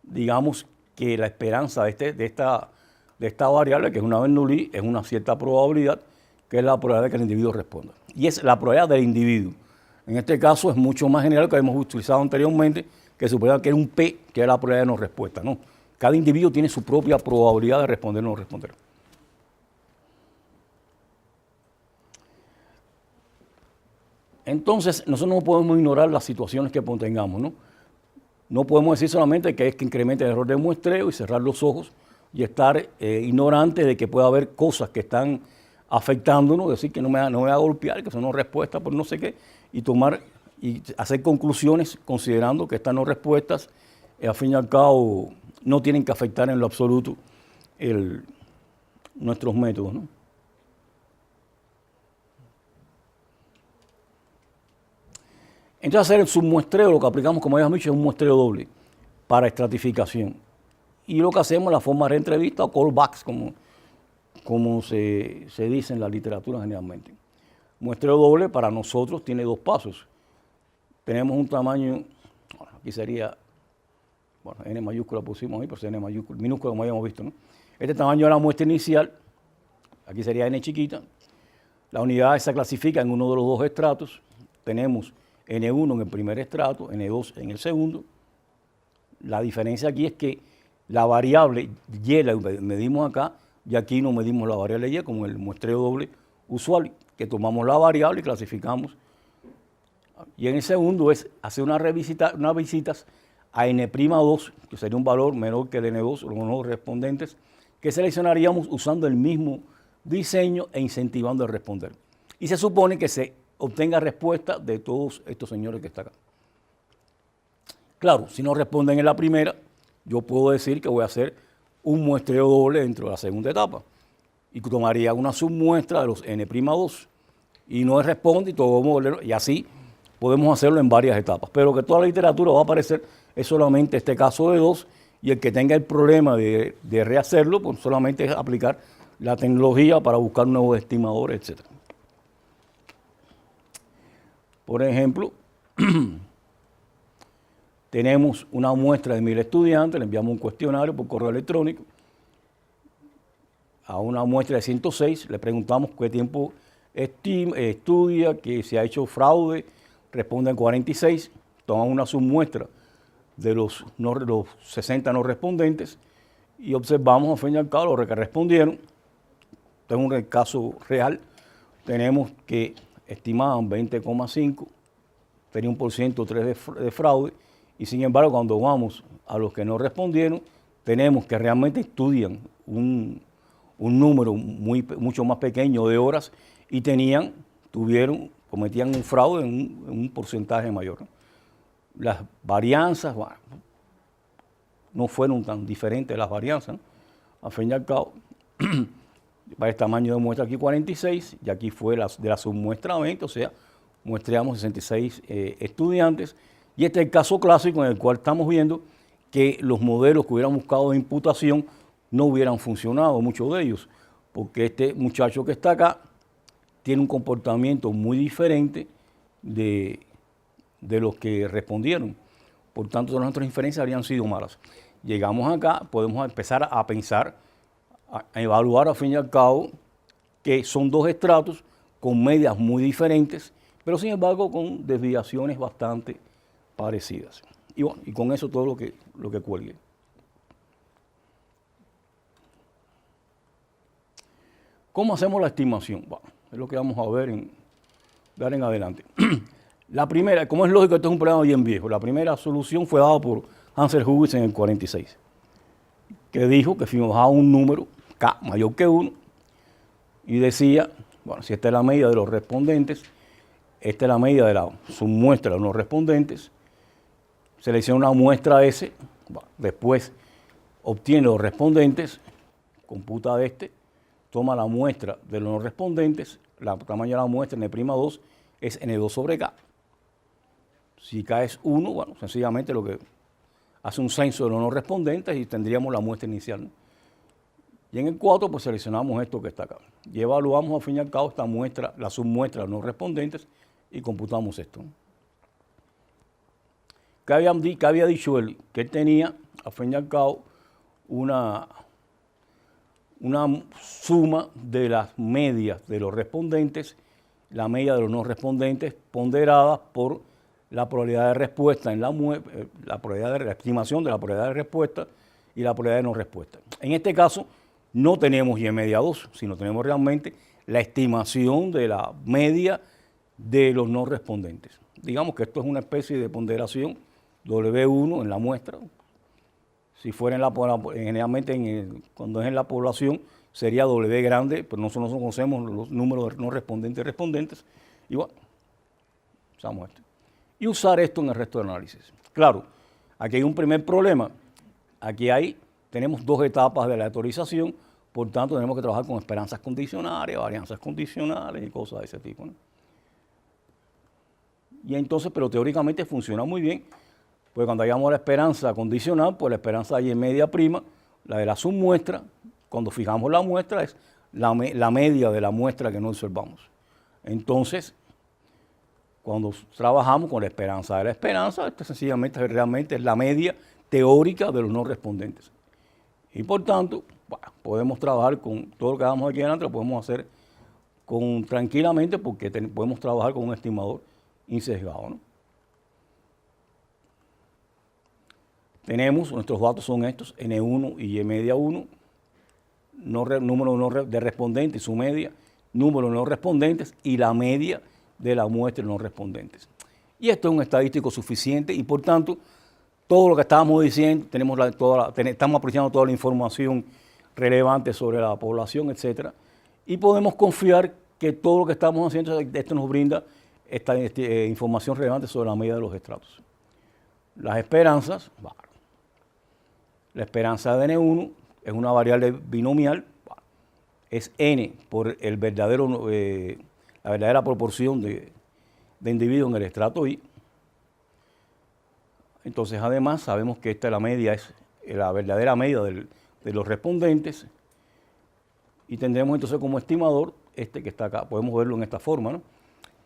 digamos que la esperanza de esta variable, que es una Bernoulli, es una cierta probabilidad, que es la probabilidad de que el individuo responda. Y es la probabilidad del individuo. En este caso es mucho más general que hemos utilizado anteriormente, que suponía que era un P, que era la probabilidad de no respuesta. No, cada individuo tiene su propia probabilidad de responder o no responder. Entonces, nosotros no podemos ignorar las situaciones que tengamos, ¿no? No podemos decir solamente que es que incremente el error de muestreo y cerrar los ojos y estar ignorante de que pueda haber cosas que están afectándonos, decir que no me voy a golpear, que son no respuestas por no sé qué, y tomar y hacer conclusiones considerando que estas no respuestas, al fin y al cabo, no tienen que afectar en lo absoluto nuestros métodos, ¿no? Entonces, hacer el submuestreo, lo que aplicamos, como habíamos dicho, es un muestreo doble para estratificación. Y lo que hacemos es la forma de reentrevista o callbacks, como se dice en la literatura generalmente. Muestreo doble para nosotros tiene dos pasos. Tenemos un tamaño, bueno, aquí sería, bueno, N mayúscula pusimos ahí, pero es N mayúscula, minúscula como habíamos visto, ¿no? Este tamaño de la muestra inicial, aquí sería N chiquita. La unidad se clasifica en uno de los dos estratos. Tenemos N1 en el primer estrato, N2 en el segundo. La diferencia aquí es que la variable Y la medimos acá y aquí no medimos la variable Y como en el muestreo doble usual, que tomamos la variable y clasificamos. Y en el segundo es hacer unas visitas a N'2, que sería un valor menor que el N2, los no respondentes, que seleccionaríamos usando el mismo diseño e incentivando a responder. Y se supone que se obtenga respuesta de todos estos señores que están acá. Claro, si no responden en la primera, yo puedo decir que voy a hacer un muestreo doble dentro de la segunda etapa y tomaría una submuestra de los N'2 y no responde y todo modelo, y así podemos hacerlo en varias etapas, pero que toda la literatura va a aparecer es solamente este caso de 2 y el que tenga el problema de rehacerlo, pues solamente es aplicar la tecnología para buscar nuevos estimadores, etc. Por ejemplo, tenemos una muestra de 1000 estudiantes, le enviamos un cuestionario por correo electrónico. A una muestra de 106 le preguntamos qué tiempo estudia, que si ha hecho fraude, responden 46. Tomamos una submuestra de los 60 no respondentes y observamos, al fin y al cabo, los que respondieron. Tengo un caso real, tenemos que estimaban 20,5, tenía un por ciento 3 de fraude, y sin embargo cuando vamos a los que no respondieron, tenemos que realmente estudian un número mucho más pequeño de horas y cometían un fraude en un porcentaje mayor, ¿no? Las varianzas, bueno, no fueron tan diferentes las varianzas, ¿no? Al fin y al cabo, para el tamaño de muestra aquí 46, y aquí fue de la submuestra 20, o sea, muestreamos 66 estudiantes, y este es el caso clásico en el cual estamos viendo que los modelos que hubieran buscado de imputación no hubieran funcionado, muchos de ellos, porque este muchacho que está acá tiene un comportamiento muy diferente de los que respondieron. Por tanto, todas nuestras inferencias habrían sido malas. Llegamos acá, podemos empezar a pensar, a evaluar al fin y al cabo que son dos estratos con medias muy diferentes, pero sin embargo con desviaciones bastante parecidas. Y bueno, y con eso todo lo que cuelgue. ¿Cómo hacemos la estimación? Bueno, es lo que vamos a ver en adelante. La primera, como es lógico, esto es un problema bien viejo. La primera solución fue dada por Hansel Hughes en el 46. que dijo que si nos daba un número K mayor que 1 y decía, bueno, si esta es la medida de los respondentes, esta es la medida de la submuestra de los no respondentes, selecciona una muestra S, después obtiene los respondentes, computa toma la muestra de los no respondentes, el tamaño de la muestra N'2 es N2 sobre K. Si K es 1, bueno, sencillamente lo que hace un censo de los no respondentes y tendríamos la muestra inicial, ¿no? Y en el 4, pues seleccionamos esto que está acá. Y evaluamos al fin y al cabo esta muestra, la submuestra de los no respondentes y computamos esto, ¿no? ¿Qué había dicho él? Que él tenía, al fin y al cabo, una suma de las medias de los respondentes, la media de los no respondentes, ponderadas por la probabilidad de respuesta en la probabilidad de la estimación de la probabilidad de respuesta y la probabilidad de no respuesta. En este caso, no tenemos Y media 2, sino tenemos realmente la estimación de la media de los no respondentes. Digamos que esto es una especie de ponderación W1 en la muestra. Si fuera generalmente cuando es en la población sería W grande, pero nosotros no conocemos los números de no respondentes y respondentes. Y bueno, usamos esto. Y usar esto en el resto del análisis. Claro, aquí hay un primer problema. Aquí tenemos 2 etapas de la aleatorización, por tanto tenemos que trabajar con esperanzas condicionales, varianzas condicionales y cosas de ese tipo, ¿no? Y entonces, pero teóricamente funciona muy bien, pues cuando hayamos la esperanza condicional, pues la esperanza Y media prima, la de la submuestra, cuando fijamos la muestra es la media de la muestra que no observamos. Entonces, cuando trabajamos con la esperanza de la esperanza, esto sencillamente realmente es la media teórica de los no respondentes. Y por tanto, bueno, podemos trabajar con todo lo que hagamos aquí adelante, lo podemos hacer tranquilamente porque podemos trabajar con un estimador insesgado, ¿no? Tenemos, nuestros datos son estos, N1 y Y media 1, número de respondentes y su media, número de no respondentes y la media de la muestra de no respondentes. Y esto es un estadístico suficiente y por tanto, todo lo que estábamos diciendo, estamos apreciando toda la información relevante sobre la población, etcétera, y podemos confiar que todo lo que estamos haciendo, esto nos brinda esta información relevante sobre la medida de los estratos. Las esperanzas, la esperanza de N1 es una variable binomial, es N por la verdadera proporción de individuos en el estrato I. Entonces, además, sabemos que esta es la media, es la verdadera media de los respondentes. Y tendremos entonces como estimador este que está acá. Podemos verlo en esta forma, ¿no?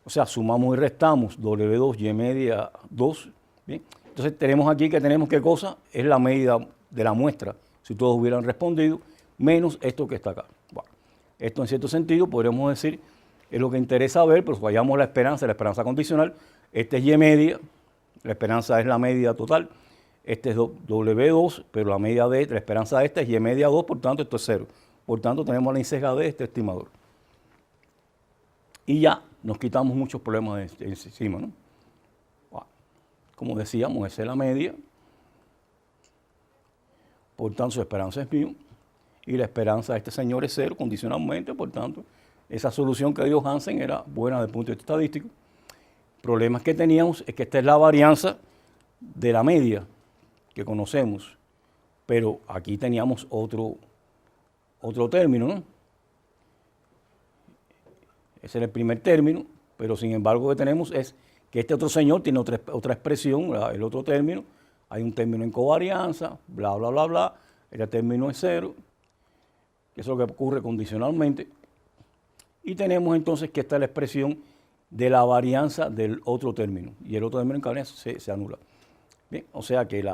O sea, sumamos y restamos W2, Y media 2. ¿Bien? Entonces, tenemos aquí que tenemos qué cosa, es la medida de la muestra, si todos hubieran respondido, menos esto que está acá. Bueno, esto en cierto sentido podríamos decir, es lo que interesa ver, pero vayamos a la esperanza condicional. Este es Y media, la esperanza es la media total. Este es W2, pero la media de la esperanza de esta es Y media 2, por tanto esto es 0. Por tanto tenemos la insesgada de este estimador. Y ya nos quitamos muchos problemas de encima, ¿no? Bueno, como decíamos, esa es la media. Por tanto, su esperanza es μ y la esperanza de este señor es 0 condicionalmente, por tanto, esa solución que dio Hansen era buena desde el punto de vista estadístico. El problema que teníamos es que esta es la varianza de la media que conocemos, pero aquí teníamos otro término, ¿no? Ese es el primer término, pero sin embargo lo que tenemos es que este otro señor tiene otra expresión, el otro término. Hay un término en covarianza, bla, bla, bla, bla. El término es 0, que es lo que ocurre condicionalmente. Y tenemos entonces que esta es la expresión de la varianza del otro término. Y el otro término en covarianza se anula. Bien, o sea que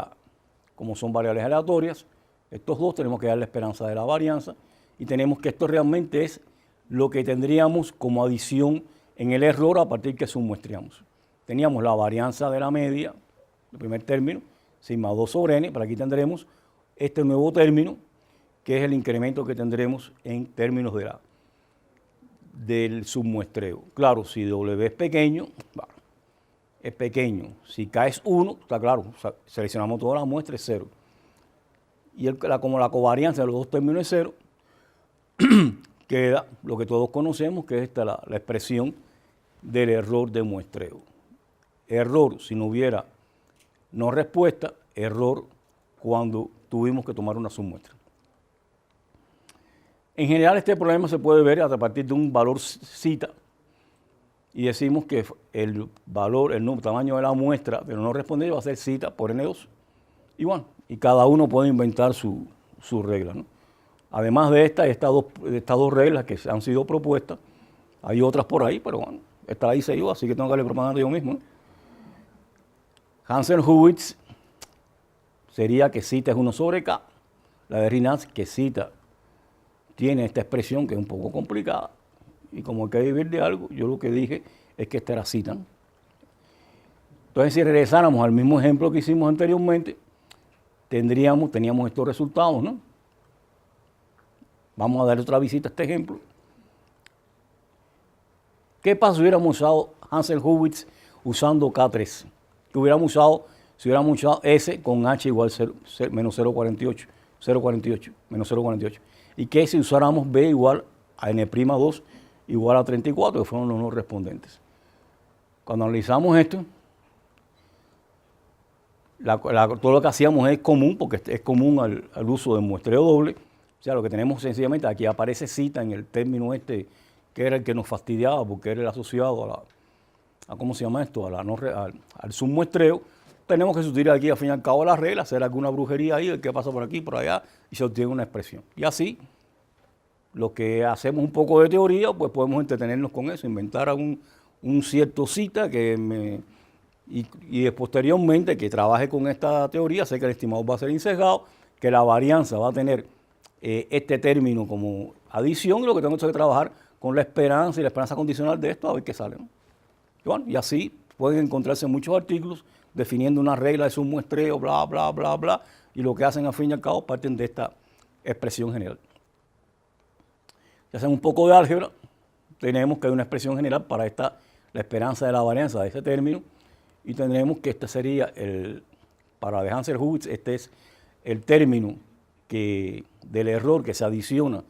como son variables aleatorias, estos dos tenemos que dar la esperanza de la varianza. Y tenemos que esto realmente es lo que tendríamos como adición en el error a partir que submuestreamos. Teníamos la varianza de la media, el primer término, sigma 2 sobre n, pero aquí tendremos este nuevo término, que es el incremento que tendremos en términos del submuestreo. Claro, si W es pequeño, bueno, es pequeño. Si K es 1, está claro, seleccionamos toda la muestra, es 0. y como la covarianza de los dos términos es 0, queda lo que todos conocemos, que es la expresión del error de muestreo. Error si no hubiera no respuesta, error cuando tuvimos que tomar una submuestra. En general este problema se puede ver a partir de un valor zeta y decimos que el valor, el tamaño de la muestra de no responder va a ser zeta por N2. Y bueno, y cada uno puede inventar su regla, ¿no? Además de estas dos reglas que han sido propuestas, hay otras por ahí, pero bueno, esta la hice yo, así que tengo que darle propaganda yo mismo, ¿no? Hansen-Hurwitz sería que zeta es 1 sobre K, la de Reinhardt que zeta tiene esta expresión que es un poco complicada, y como hay que vivir de algo, yo lo que dije es que esta era zeta, ¿no? Entonces, si regresáramos al mismo ejemplo que hicimos anteriormente, teníamos estos resultados, ¿no? Vamos a darle otra visita a este ejemplo. ¿Qué pasa si hubiéramos usado Hansen-Hurwitz usando K3? Que hubiéramos usado, si hubiéramos usado S con H igual menos 0,48, menos 0,48. ¿Y qué si usáramos B igual a N'2 igual a 34, que fueron los no respondentes? Cuando analizamos esto, todo lo que hacíamos es común, porque es común al uso de muestreo doble. O sea, lo que tenemos sencillamente, aquí aparece zeta en el término este, que era el que nos fastidiaba, porque era el asociado ¿cómo se llama esto? Al submuestreo. Tenemos que sustituir aquí, al fin y al cabo, las reglas, hacer alguna brujería ahí, qué pasa por aquí, por allá, y se obtiene una expresión. Y así, lo que hacemos un poco de teoría, pues podemos entretenernos con eso, inventar un cierto zeta y posteriormente que trabaje con esta teoría, sé que el estimado va a ser insesgado, que la varianza va a tener este término como adición, y lo que tengo que trabajar con la esperanza y la esperanza condicional de esto, a ver qué sale, ¿no? Y bueno, y así pueden encontrarse muchos artículos definiendo una regla de submuestreo, bla, bla, bla, bla, y lo que hacen al fin y al cabo parten de esta expresión general. Si hacemos un poco de álgebra, tenemos que hay una expresión general para la esperanza de la varianza de ese término, y tendremos que este sería para de Hansen-Hurwitz, este es el término del error que se adiciona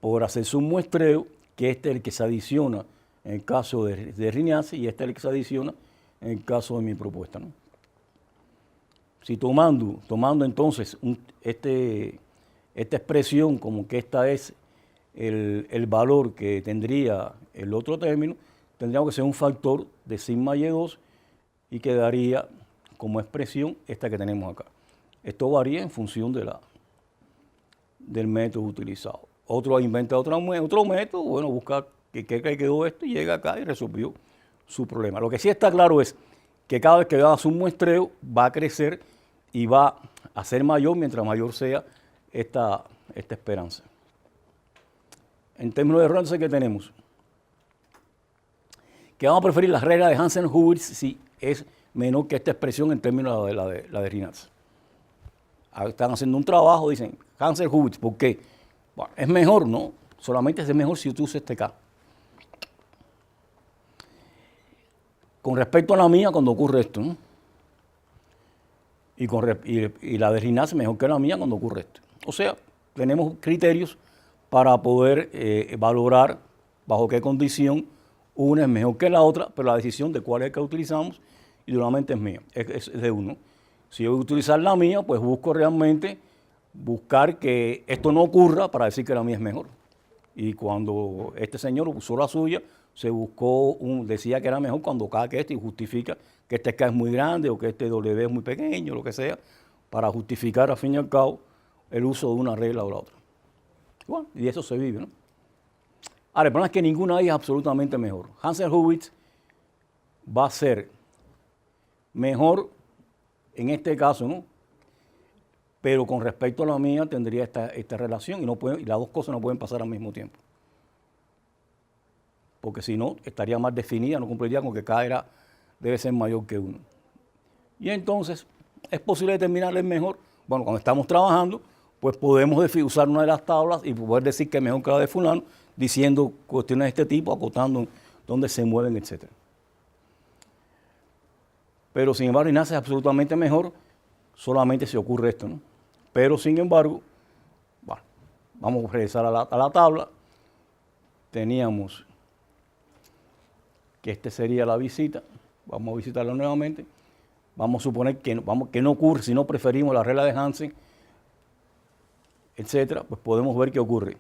por hacer submuestreo, que este es el que se adiciona en el caso de Reinhardt y este es el que se adiciona en el caso de mi propuesta, ¿no? Si tomando entonces esta expresión como que esta es el valor que tendría el otro término, tendríamos que ser un factor de sigma y2 y quedaría como expresión esta que tenemos acá. Esto varía en función del método utilizado. Otro inventa otro método, bueno, busca qué quedó esto y llega acá y resolvió su problema. Lo que sí está claro es que cada vez que haga su muestreo va a crecer y va a ser mayor mientras mayor sea esta esperanza. En términos de error, ¿qué tenemos? Que vamos a preferir las reglas de Hansen-Hurwitz si es menor que esta expresión en términos de la de Reinhardt. Están haciendo un trabajo, dicen Hansen-Hurwitz, ¿por qué? Bueno, es mejor, ¿no? Solamente es mejor si tú usas este K. Con respecto a la mía, cuando ocurre esto, ¿no? Y la de Reinhardt es mejor que la mía cuando ocurre esto. O sea, tenemos criterios para poder valorar bajo qué condición una es mejor que la otra, pero la decisión de cuál es que utilizamos, idealmente es mía, es de uno. Si yo voy a utilizar la mía, pues busco realmente buscar que esto no ocurra para decir que la mía es mejor. Y cuando este señor usó la suya, se buscó, decía que era mejor cuando K que este y justifica que este K es muy grande o que este W es muy pequeño, lo que sea, para justificar al fin y al cabo el uso de una regla o la otra. Bueno, y de eso se vive, ¿no? Ahora, el problema es que ninguna de ellas es absolutamente mejor. Hansen-Hurwitz va a ser mejor en este caso, ¿no? Pero con respecto a la mía tendría esta relación y las dos cosas no pueden pasar al mismo tiempo. Porque si no, estaría más definida, no cumpliría con que K debe ser mayor que 1. Y entonces, ¿es posible determinar el mejor? Bueno, cuando estamos trabajando, pues podemos usar una de las tablas y poder decir que es mejor que la de fulano, diciendo cuestiones de este tipo, acotando dónde se mueven, etc. Pero sin embargo, Reinhardt es absolutamente mejor, solamente si ocurre esto, ¿no? Pero sin embargo, bueno, vamos a regresar a la tabla. Teníamos que esta sería la visita. Vamos a visitarla nuevamente. Vamos a suponer que no ocurre, si no preferimos la regla de Hansen, etcétera, pues podemos ver qué ocurre.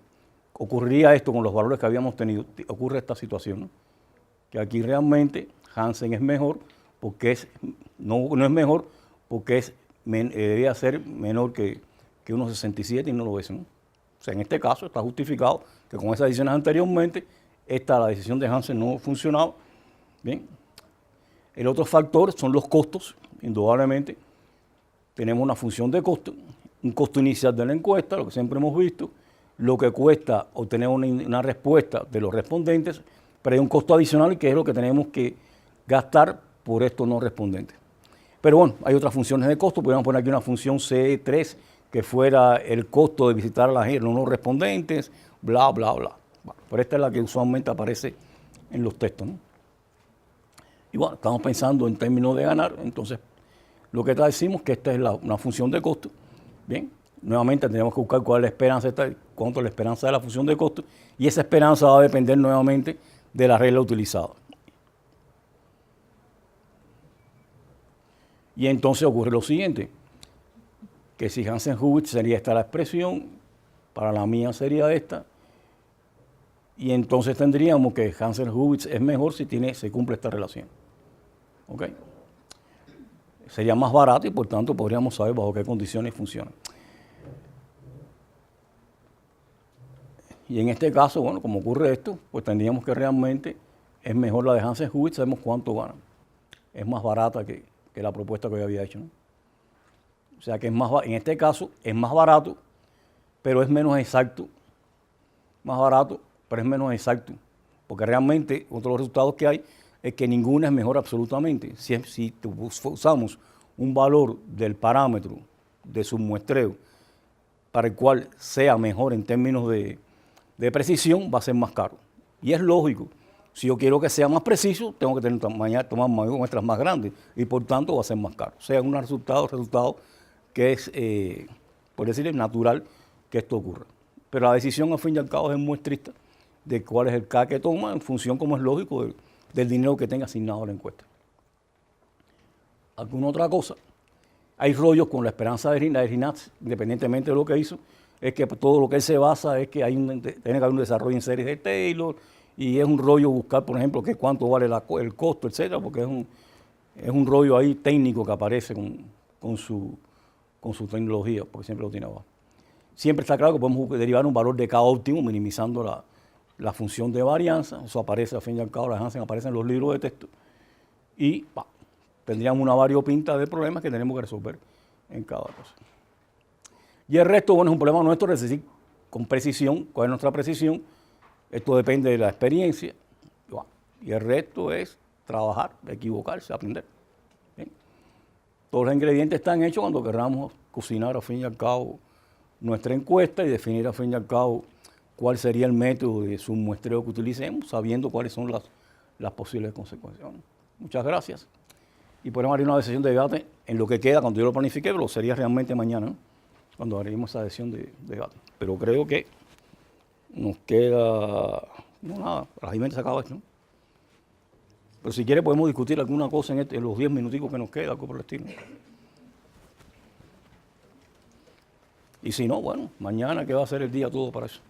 Ocurriría esto con los valores que habíamos tenido. Ocurre esta situación, ¿no? Que aquí realmente Hansen es mejor porque no es mejor porque debería ser menor que 1,67 y no lo es, ¿no? O sea, en este caso está justificado que con esas decisiones anteriormente, la decisión de Hansen no funcionaba. Bien. El otro factor son los costos, indudablemente. Tenemos una función de costo, un costo inicial de la encuesta, lo que siempre hemos visto, lo que cuesta obtener una respuesta de los respondentes, pero hay un costo adicional que es lo que tenemos que gastar por estos no respondentes. Pero bueno, hay otras funciones de costo, podríamos poner aquí una función C3 que fuera el costo de visitar a los no respondentes, bla, bla, bla. Bueno, pero esta es la que usualmente aparece en los textos, ¿no? Y bueno, estamos pensando en términos de ganar, entonces lo que decimos que esta es una función de costo. Bien, nuevamente tenemos que buscar cuál es la esperanza, cuánto es la esperanza de la función de costo, y esa esperanza va a depender nuevamente de la regla utilizada. Y entonces ocurre lo siguiente, que si Hansen-Hubbard sería esta la expresión, para la mía sería esta, y entonces tendríamos que Hansen-Hubbard es mejor si se cumple esta relación. ¿Ok? Sería más barato y por tanto podríamos saber bajo qué condiciones funciona. Y en este caso, bueno, como ocurre esto, pues tendríamos que realmente es mejor la de Hansen-Hubbard, sabemos cuánto gana. Es más barata que la propuesta que yo había hecho, ¿no? O sea que en este caso es más barato, pero es menos exacto. Más barato, pero es menos exacto. Porque realmente, otro de los resultados que hay es que ninguna es mejor absolutamente. Si usamos un valor del parámetro de submuestreo para el cual sea mejor en términos de precisión, va a ser más caro. Y es lógico. Si yo quiero que sea más preciso, tengo que tomar muestras más grandes y por tanto va a ser más caro. O sea, un resultado que es, por decirlo, natural que esto ocurra. Pero la decisión, al fin y al cabo, es muy estricta de cuál es el K que toma en función, como es lógico, del dinero que tenga asignado a la encuesta. ¿Alguna otra cosa? Hay rollos con la esperanza de Rinatz, independientemente de lo que hizo, es que todo lo que él se basa es que tiene que haber un desarrollo en series de Taylor, y es un rollo buscar, por ejemplo, que cuánto vale el costo, etcétera, porque es un rollo ahí técnico que aparece con su tecnología, porque siempre lo tiene abajo. Siempre está claro que podemos derivar un valor de K óptimo, minimizando la función de varianza. Eso aparece, al fin y al cabo, la Hansen aparece en los libros de texto. Y tendríamos una variopinta de problemas que tenemos que resolver en cada cosa. Y el resto, bueno, es un problema nuestro, es decir, con precisión, cuál es nuestra precisión. Esto depende de la experiencia. Y el resto es trabajar, equivocarse, aprender. ¿Bien? Todos los ingredientes están hechos cuando queramos cocinar, al fin y al cabo, nuestra encuesta y definir, al fin y al cabo, cuál sería el método de submuestreo que utilicemos, sabiendo cuáles son las posibles consecuencias. Muchas gracias. Y podemos abrir una sesión de debate en lo que queda, cuando yo lo planifique, pero sería realmente mañana, ¿no? Cuando haremos esa sesión de debate. Pero creo que nos queda, no nada, prácticamente se acaba esto, ¿no? Pero si quiere podemos discutir alguna cosa en los 10 minuticos que nos queda, algo por el estilo. Y si no, bueno, mañana que va a ser el día todo para eso.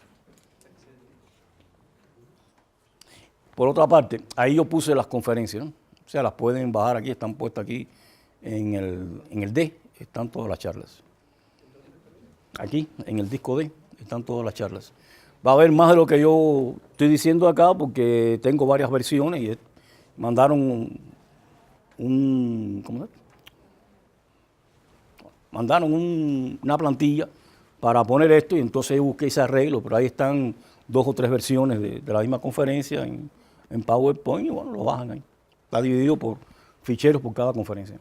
Por otra parte, ahí yo puse las conferencias, ¿no? O sea, las pueden bajar aquí, están puestas aquí en el D, están todas las charlas. Aquí, en el disco D, están todas las charlas. Va a haber más de lo que yo estoy diciendo acá porque tengo varias versiones y mandaron una plantilla para poner esto y entonces yo busqué ese arreglo, pero ahí están 2 o 3 versiones de la misma conferencia en PowerPoint y bueno, lo bajan ahí. Está dividido por ficheros por cada conferencia.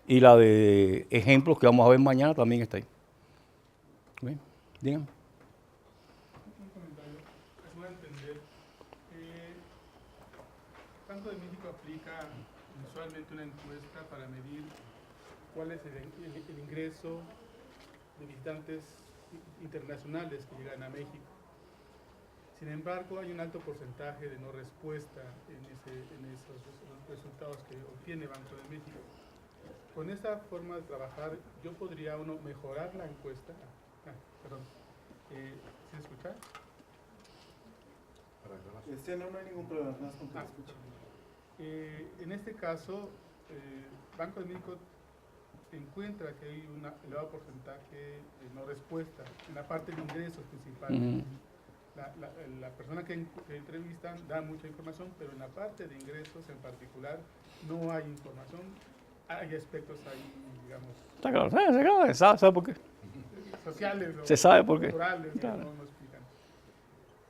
Y la de ejemplos que vamos a ver mañana también está ahí. ¿Bien? Díganme. Un comentario. Ayuda a entender. Banco de México aplica mensualmente una encuesta para medir cuál es el ingreso de visitantes internacionales que llegan a México. Sin embargo, hay un alto porcentaje de no respuesta en esos resultados que obtiene Banco de México. Con esta forma de trabajar, yo podría mejorar la encuesta. ¿Se escucha? No hay ningún problema, más con que lo escuche. En este caso, Banco de México encuentra que hay un elevado porcentaje de no respuesta en la parte de ingresos principalmente. La persona que entrevistan da mucha información, pero en la parte de ingresos en particular no hay información. Hay aspectos ahí, digamos, Está claro, se sabe por qué. sociales Se sabe por qué. culturales, Claro. no explican.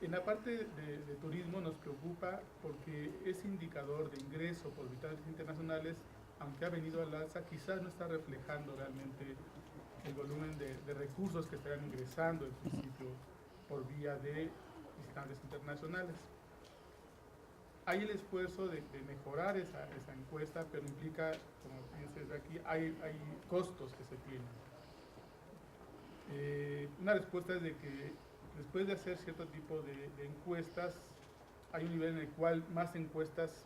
En la parte de turismo nos preocupa porque ese indicador de ingreso por visitantes internacionales, aunque ha venido al alza, quizás no está reflejando realmente el volumen de recursos que estarán ingresando en principio por vía de visitantes internacionales. Hay el esfuerzo de mejorar esa encuesta, pero implica, como dices aquí, hay costos que se tienen. Una respuesta es de que después de hacer cierto tipo de encuestas, hay un nivel en el cual más encuestas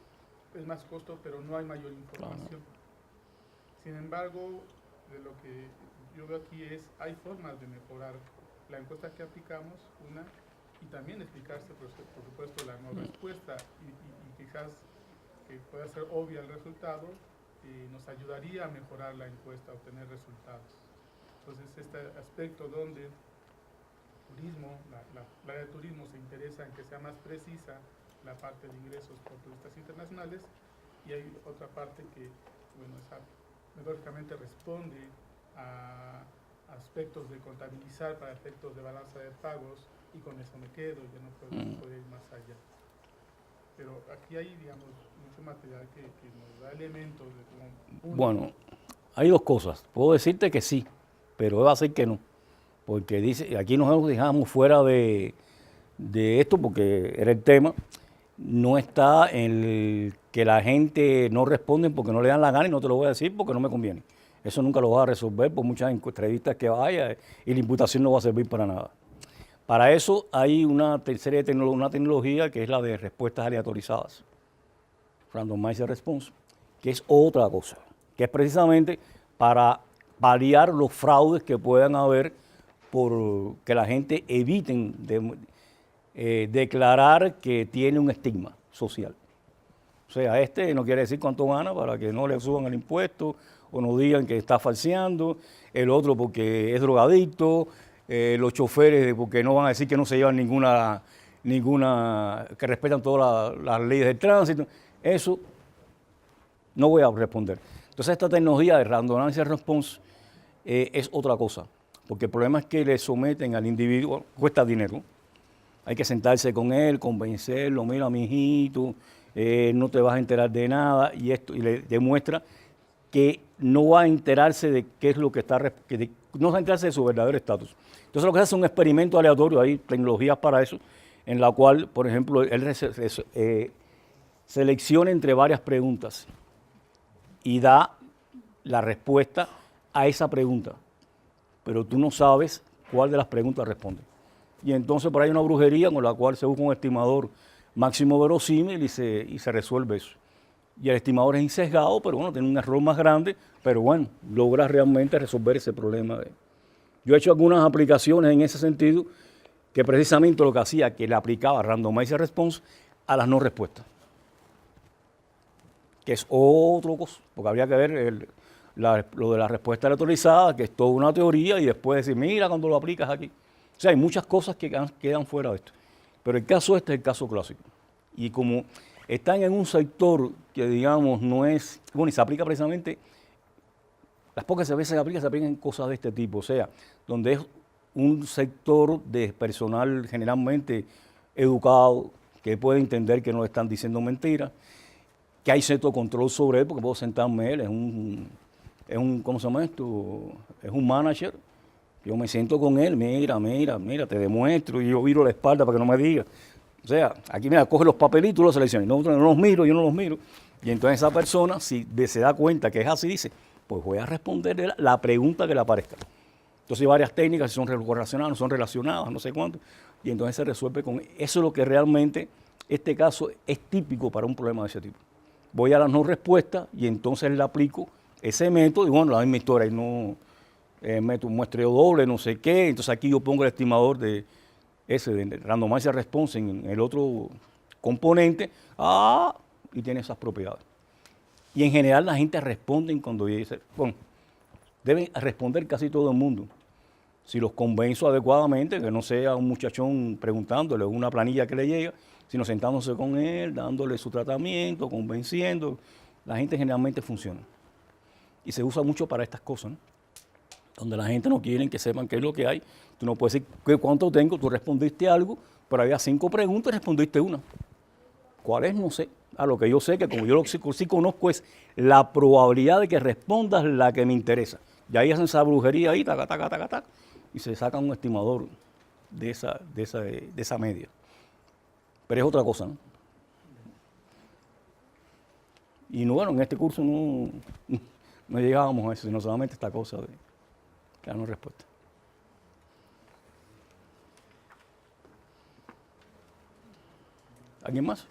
es más costo, pero no hay mayor información. Sin embargo, de lo que yo veo aquí hay formas de mejorar la encuesta que aplicamos, y también explicarse, por supuesto, la no respuesta, y quizás que pueda ser obvia el resultado, nos ayudaría a mejorar la encuesta, a obtener resultados. Entonces, este aspecto donde turismo, la área de turismo se interesa en que sea más precisa la parte de ingresos por turistas internacionales, y hay otra parte que, bueno, lógicamente responde a aspectos de contabilizar para efectos de balanza de pagos, y con eso me quedo, ya no puedo ir más allá. Pero aquí hay, digamos, mucho material que nos da elementos de cómo... Bueno, hay dos cosas. Puedo decirte que sí, pero va a ser que no. Porque dice, aquí nos dejamos fuera de esto porque era el tema. No está en que la gente no responde porque no le dan la gana, y no te lo voy a decir porque no me conviene. Eso nunca lo va a resolver por muchas entrevistas que vaya, y la imputación no va a servir para nada. Para eso hay una tecnología que es la de respuestas aleatorizadas, randomizer response, que es otra cosa, que es precisamente para paliar los fraudes que puedan haber por que la gente eviten declarar que tiene un estigma social. O sea, no quiere decir cuánto gana para que no le suban el impuesto o no digan que está falseando, el otro porque es drogadicto, los choferes porque no van a decir que no se llevan ninguna que respetan todas las leyes del tránsito. Eso no voy a responder. Entonces, esta tecnología de randomizer response es otra cosa, porque el problema es que le someten al individuo, cuesta dinero. Hay que sentarse con él, convencerlo, mira, mijito, no te vas a enterar de nada, y le demuestra que no va a enterarse de qué es lo que está, no va a enterarse de su verdadero estatus. Entonces, lo que hace es un experimento aleatorio, hay tecnologías para eso, en la cual, por ejemplo, él selecciona entre varias preguntas y da la respuesta a esa pregunta, pero tú no sabes cuál de las preguntas responde. Y entonces por ahí hay una brujería con la cual se busca un estimador máximo verosímil y se resuelve eso. Y el estimador es insesgado, pero bueno, tiene un error más grande, pero bueno, logra realmente resolver ese problema. Yo he hecho algunas aplicaciones en ese sentido, que precisamente lo que hacía, que le aplicaba randomizer response a las no respuestas. Que es otro cosa, porque habría que ver lo de la respuesta aleatorizada, que es toda una teoría, y después decir, mira cuando lo aplicas aquí. O sea, hay muchas cosas que quedan fuera de esto. Pero el caso este es el caso clásico. Y como están en un sector que, digamos, no es... Bueno, y se aplica precisamente... Las pocas veces se aplican en cosas de este tipo. O sea, donde es un sector de personal generalmente educado, que puede entender que no le están diciendo mentiras, que hay cierto control sobre él, porque puedo sentarme él, es un ¿cómo se llama esto? Es un manager. Yo me siento con él, mira, te demuestro, y yo viro la espalda para que no me diga. O sea, aquí mira, coge los papelitos y los selecciona. No los miro, yo no los miro. Y entonces esa persona, si se da cuenta que es así, dice, pues voy a responderle la pregunta que le aparezca. Entonces hay varias técnicas, si son relacionadas, no son relacionadas, no sé cuánto, y entonces se resuelve con eso. Es lo que realmente, este caso es típico para un problema de ese tipo. Voy a las no respuestas y entonces le aplico ese método, y bueno, la misma historia, y no meto un muestreo doble, no sé qué, entonces aquí yo pongo el estimador de randomizer response en el otro componente, y tiene esas propiedades. Y en general la gente responde cuando dice, bueno, deben responder casi todo el mundo. Si los convenzo adecuadamente, que no sea un muchachón preguntándole una planilla que le llega, sino sentándose con él, dándole su tratamiento, convenciendo, la gente generalmente funciona. Y se usa mucho para estas cosas, ¿no? Donde la gente no quiere que sepan qué es lo que hay. Tú no puedes decir cuánto tengo, tú respondiste algo, pero había 5 preguntas y respondiste una. ¿Cuál es? No sé. A lo que yo sé, que como yo lo sí conozco, es la probabilidad de que respondas la que me interesa. Y ahí hacen esa brujería ahí, taca, taca, taca, taca, y se sacan un estimador de esa media. Pero es otra cosa, ¿no? Y no, bueno, en este curso no llegábamos a eso, sino solamente esta cosa de que no respuesta. ¿Alguien más?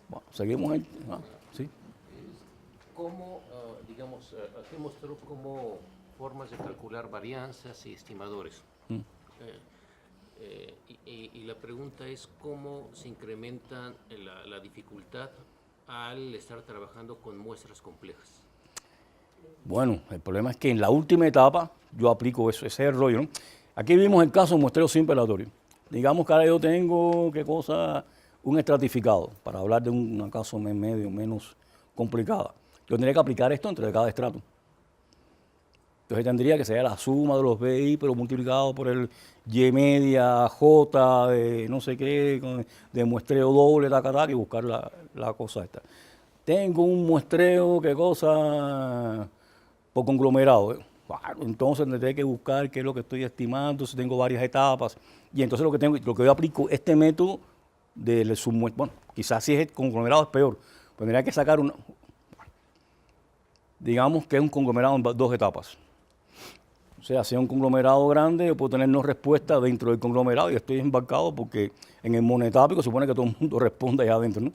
Bueno, seguimos ahí. Sí. ¿Cómo, digamos, aquí mostró cómo formas de calcular varianzas y estimadores? Y la pregunta es cómo se incrementa la dificultad al estar trabajando con muestras complejas. Bueno, el problema es que en la última etapa yo aplico eso, ese es el rollo, ¿no? Aquí vimos el caso de muestreo simple aleatorio. Digamos que ahora yo tengo, un estratificado, para hablar de un caso medio menos complicada. Yo tendría que aplicar esto entre cada estrato. Entonces tendría que ser la suma de los BI, pero multiplicado por el Y media, J, de no sé qué, de muestreo doble, y buscar la cosa esta. Tengo un muestreo, por conglomerado. Bueno, entonces tendré que buscar qué es lo que estoy estimando, si tengo varias etapas. Y entonces lo que yo aplico, este método del submuestreo, bueno, quizás si es el conglomerado es peor, tendría que sacar digamos que es un conglomerado en 2 etapas. O sea, si es un conglomerado grande, yo puedo tener no respuesta dentro del conglomerado y estoy embarcado porque en el monetápico se supone que todo el mundo responde allá adentro, ¿no?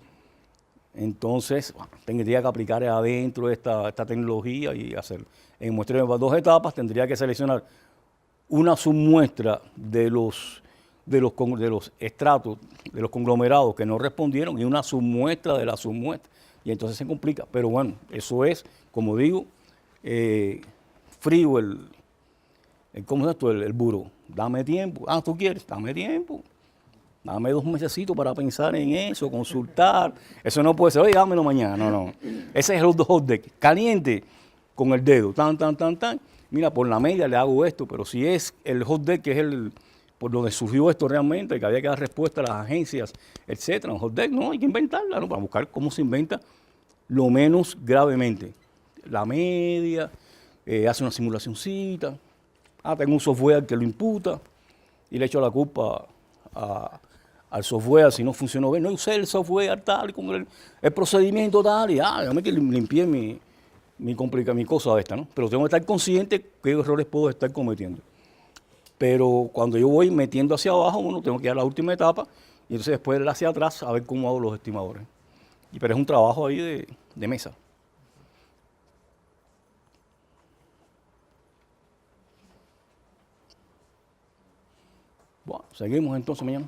Entonces, bueno, tendría que aplicar adentro esta tecnología y hacerlo. En el muestreo de 2 etapas tendría que seleccionar una submuestra de los estratos, de los conglomerados que no respondieron y una submuestra de la submuestra. Y entonces se complica. Pero bueno, eso es, como digo, frío ¿cómo es esto? El buró. Dame tiempo. ¿Tú quieres? Dame tiempo. Dame 2 mesecitos para pensar en eso, consultar. Eso no puede ser, oye, dámelo mañana. No. Ese es el hot deck. Caliente con el dedo. Tan. Mira, por la media le hago esto, pero si es el hot deck, que es por donde surgió esto realmente, que había que dar respuesta a las agencias, etcétera. Un hot deck, no, hay que inventarla, ¿no? Para buscar cómo se inventa lo menos gravemente. La media, hace una simulacioncita. Tengo un software que lo imputa y le echo la culpa al software si no funcionó bien. No usé el software tal, con el procedimiento tal, y déjame que limpié mi cosa esta, ¿no? Pero tengo que estar consciente qué errores puedo estar cometiendo. Pero cuando yo voy metiendo hacia abajo, tengo que ir a la última etapa y entonces después ir hacia atrás a ver cómo hago los estimadores. Pero es un trabajo ahí de mesa. Bueno, seguimos entonces mañana.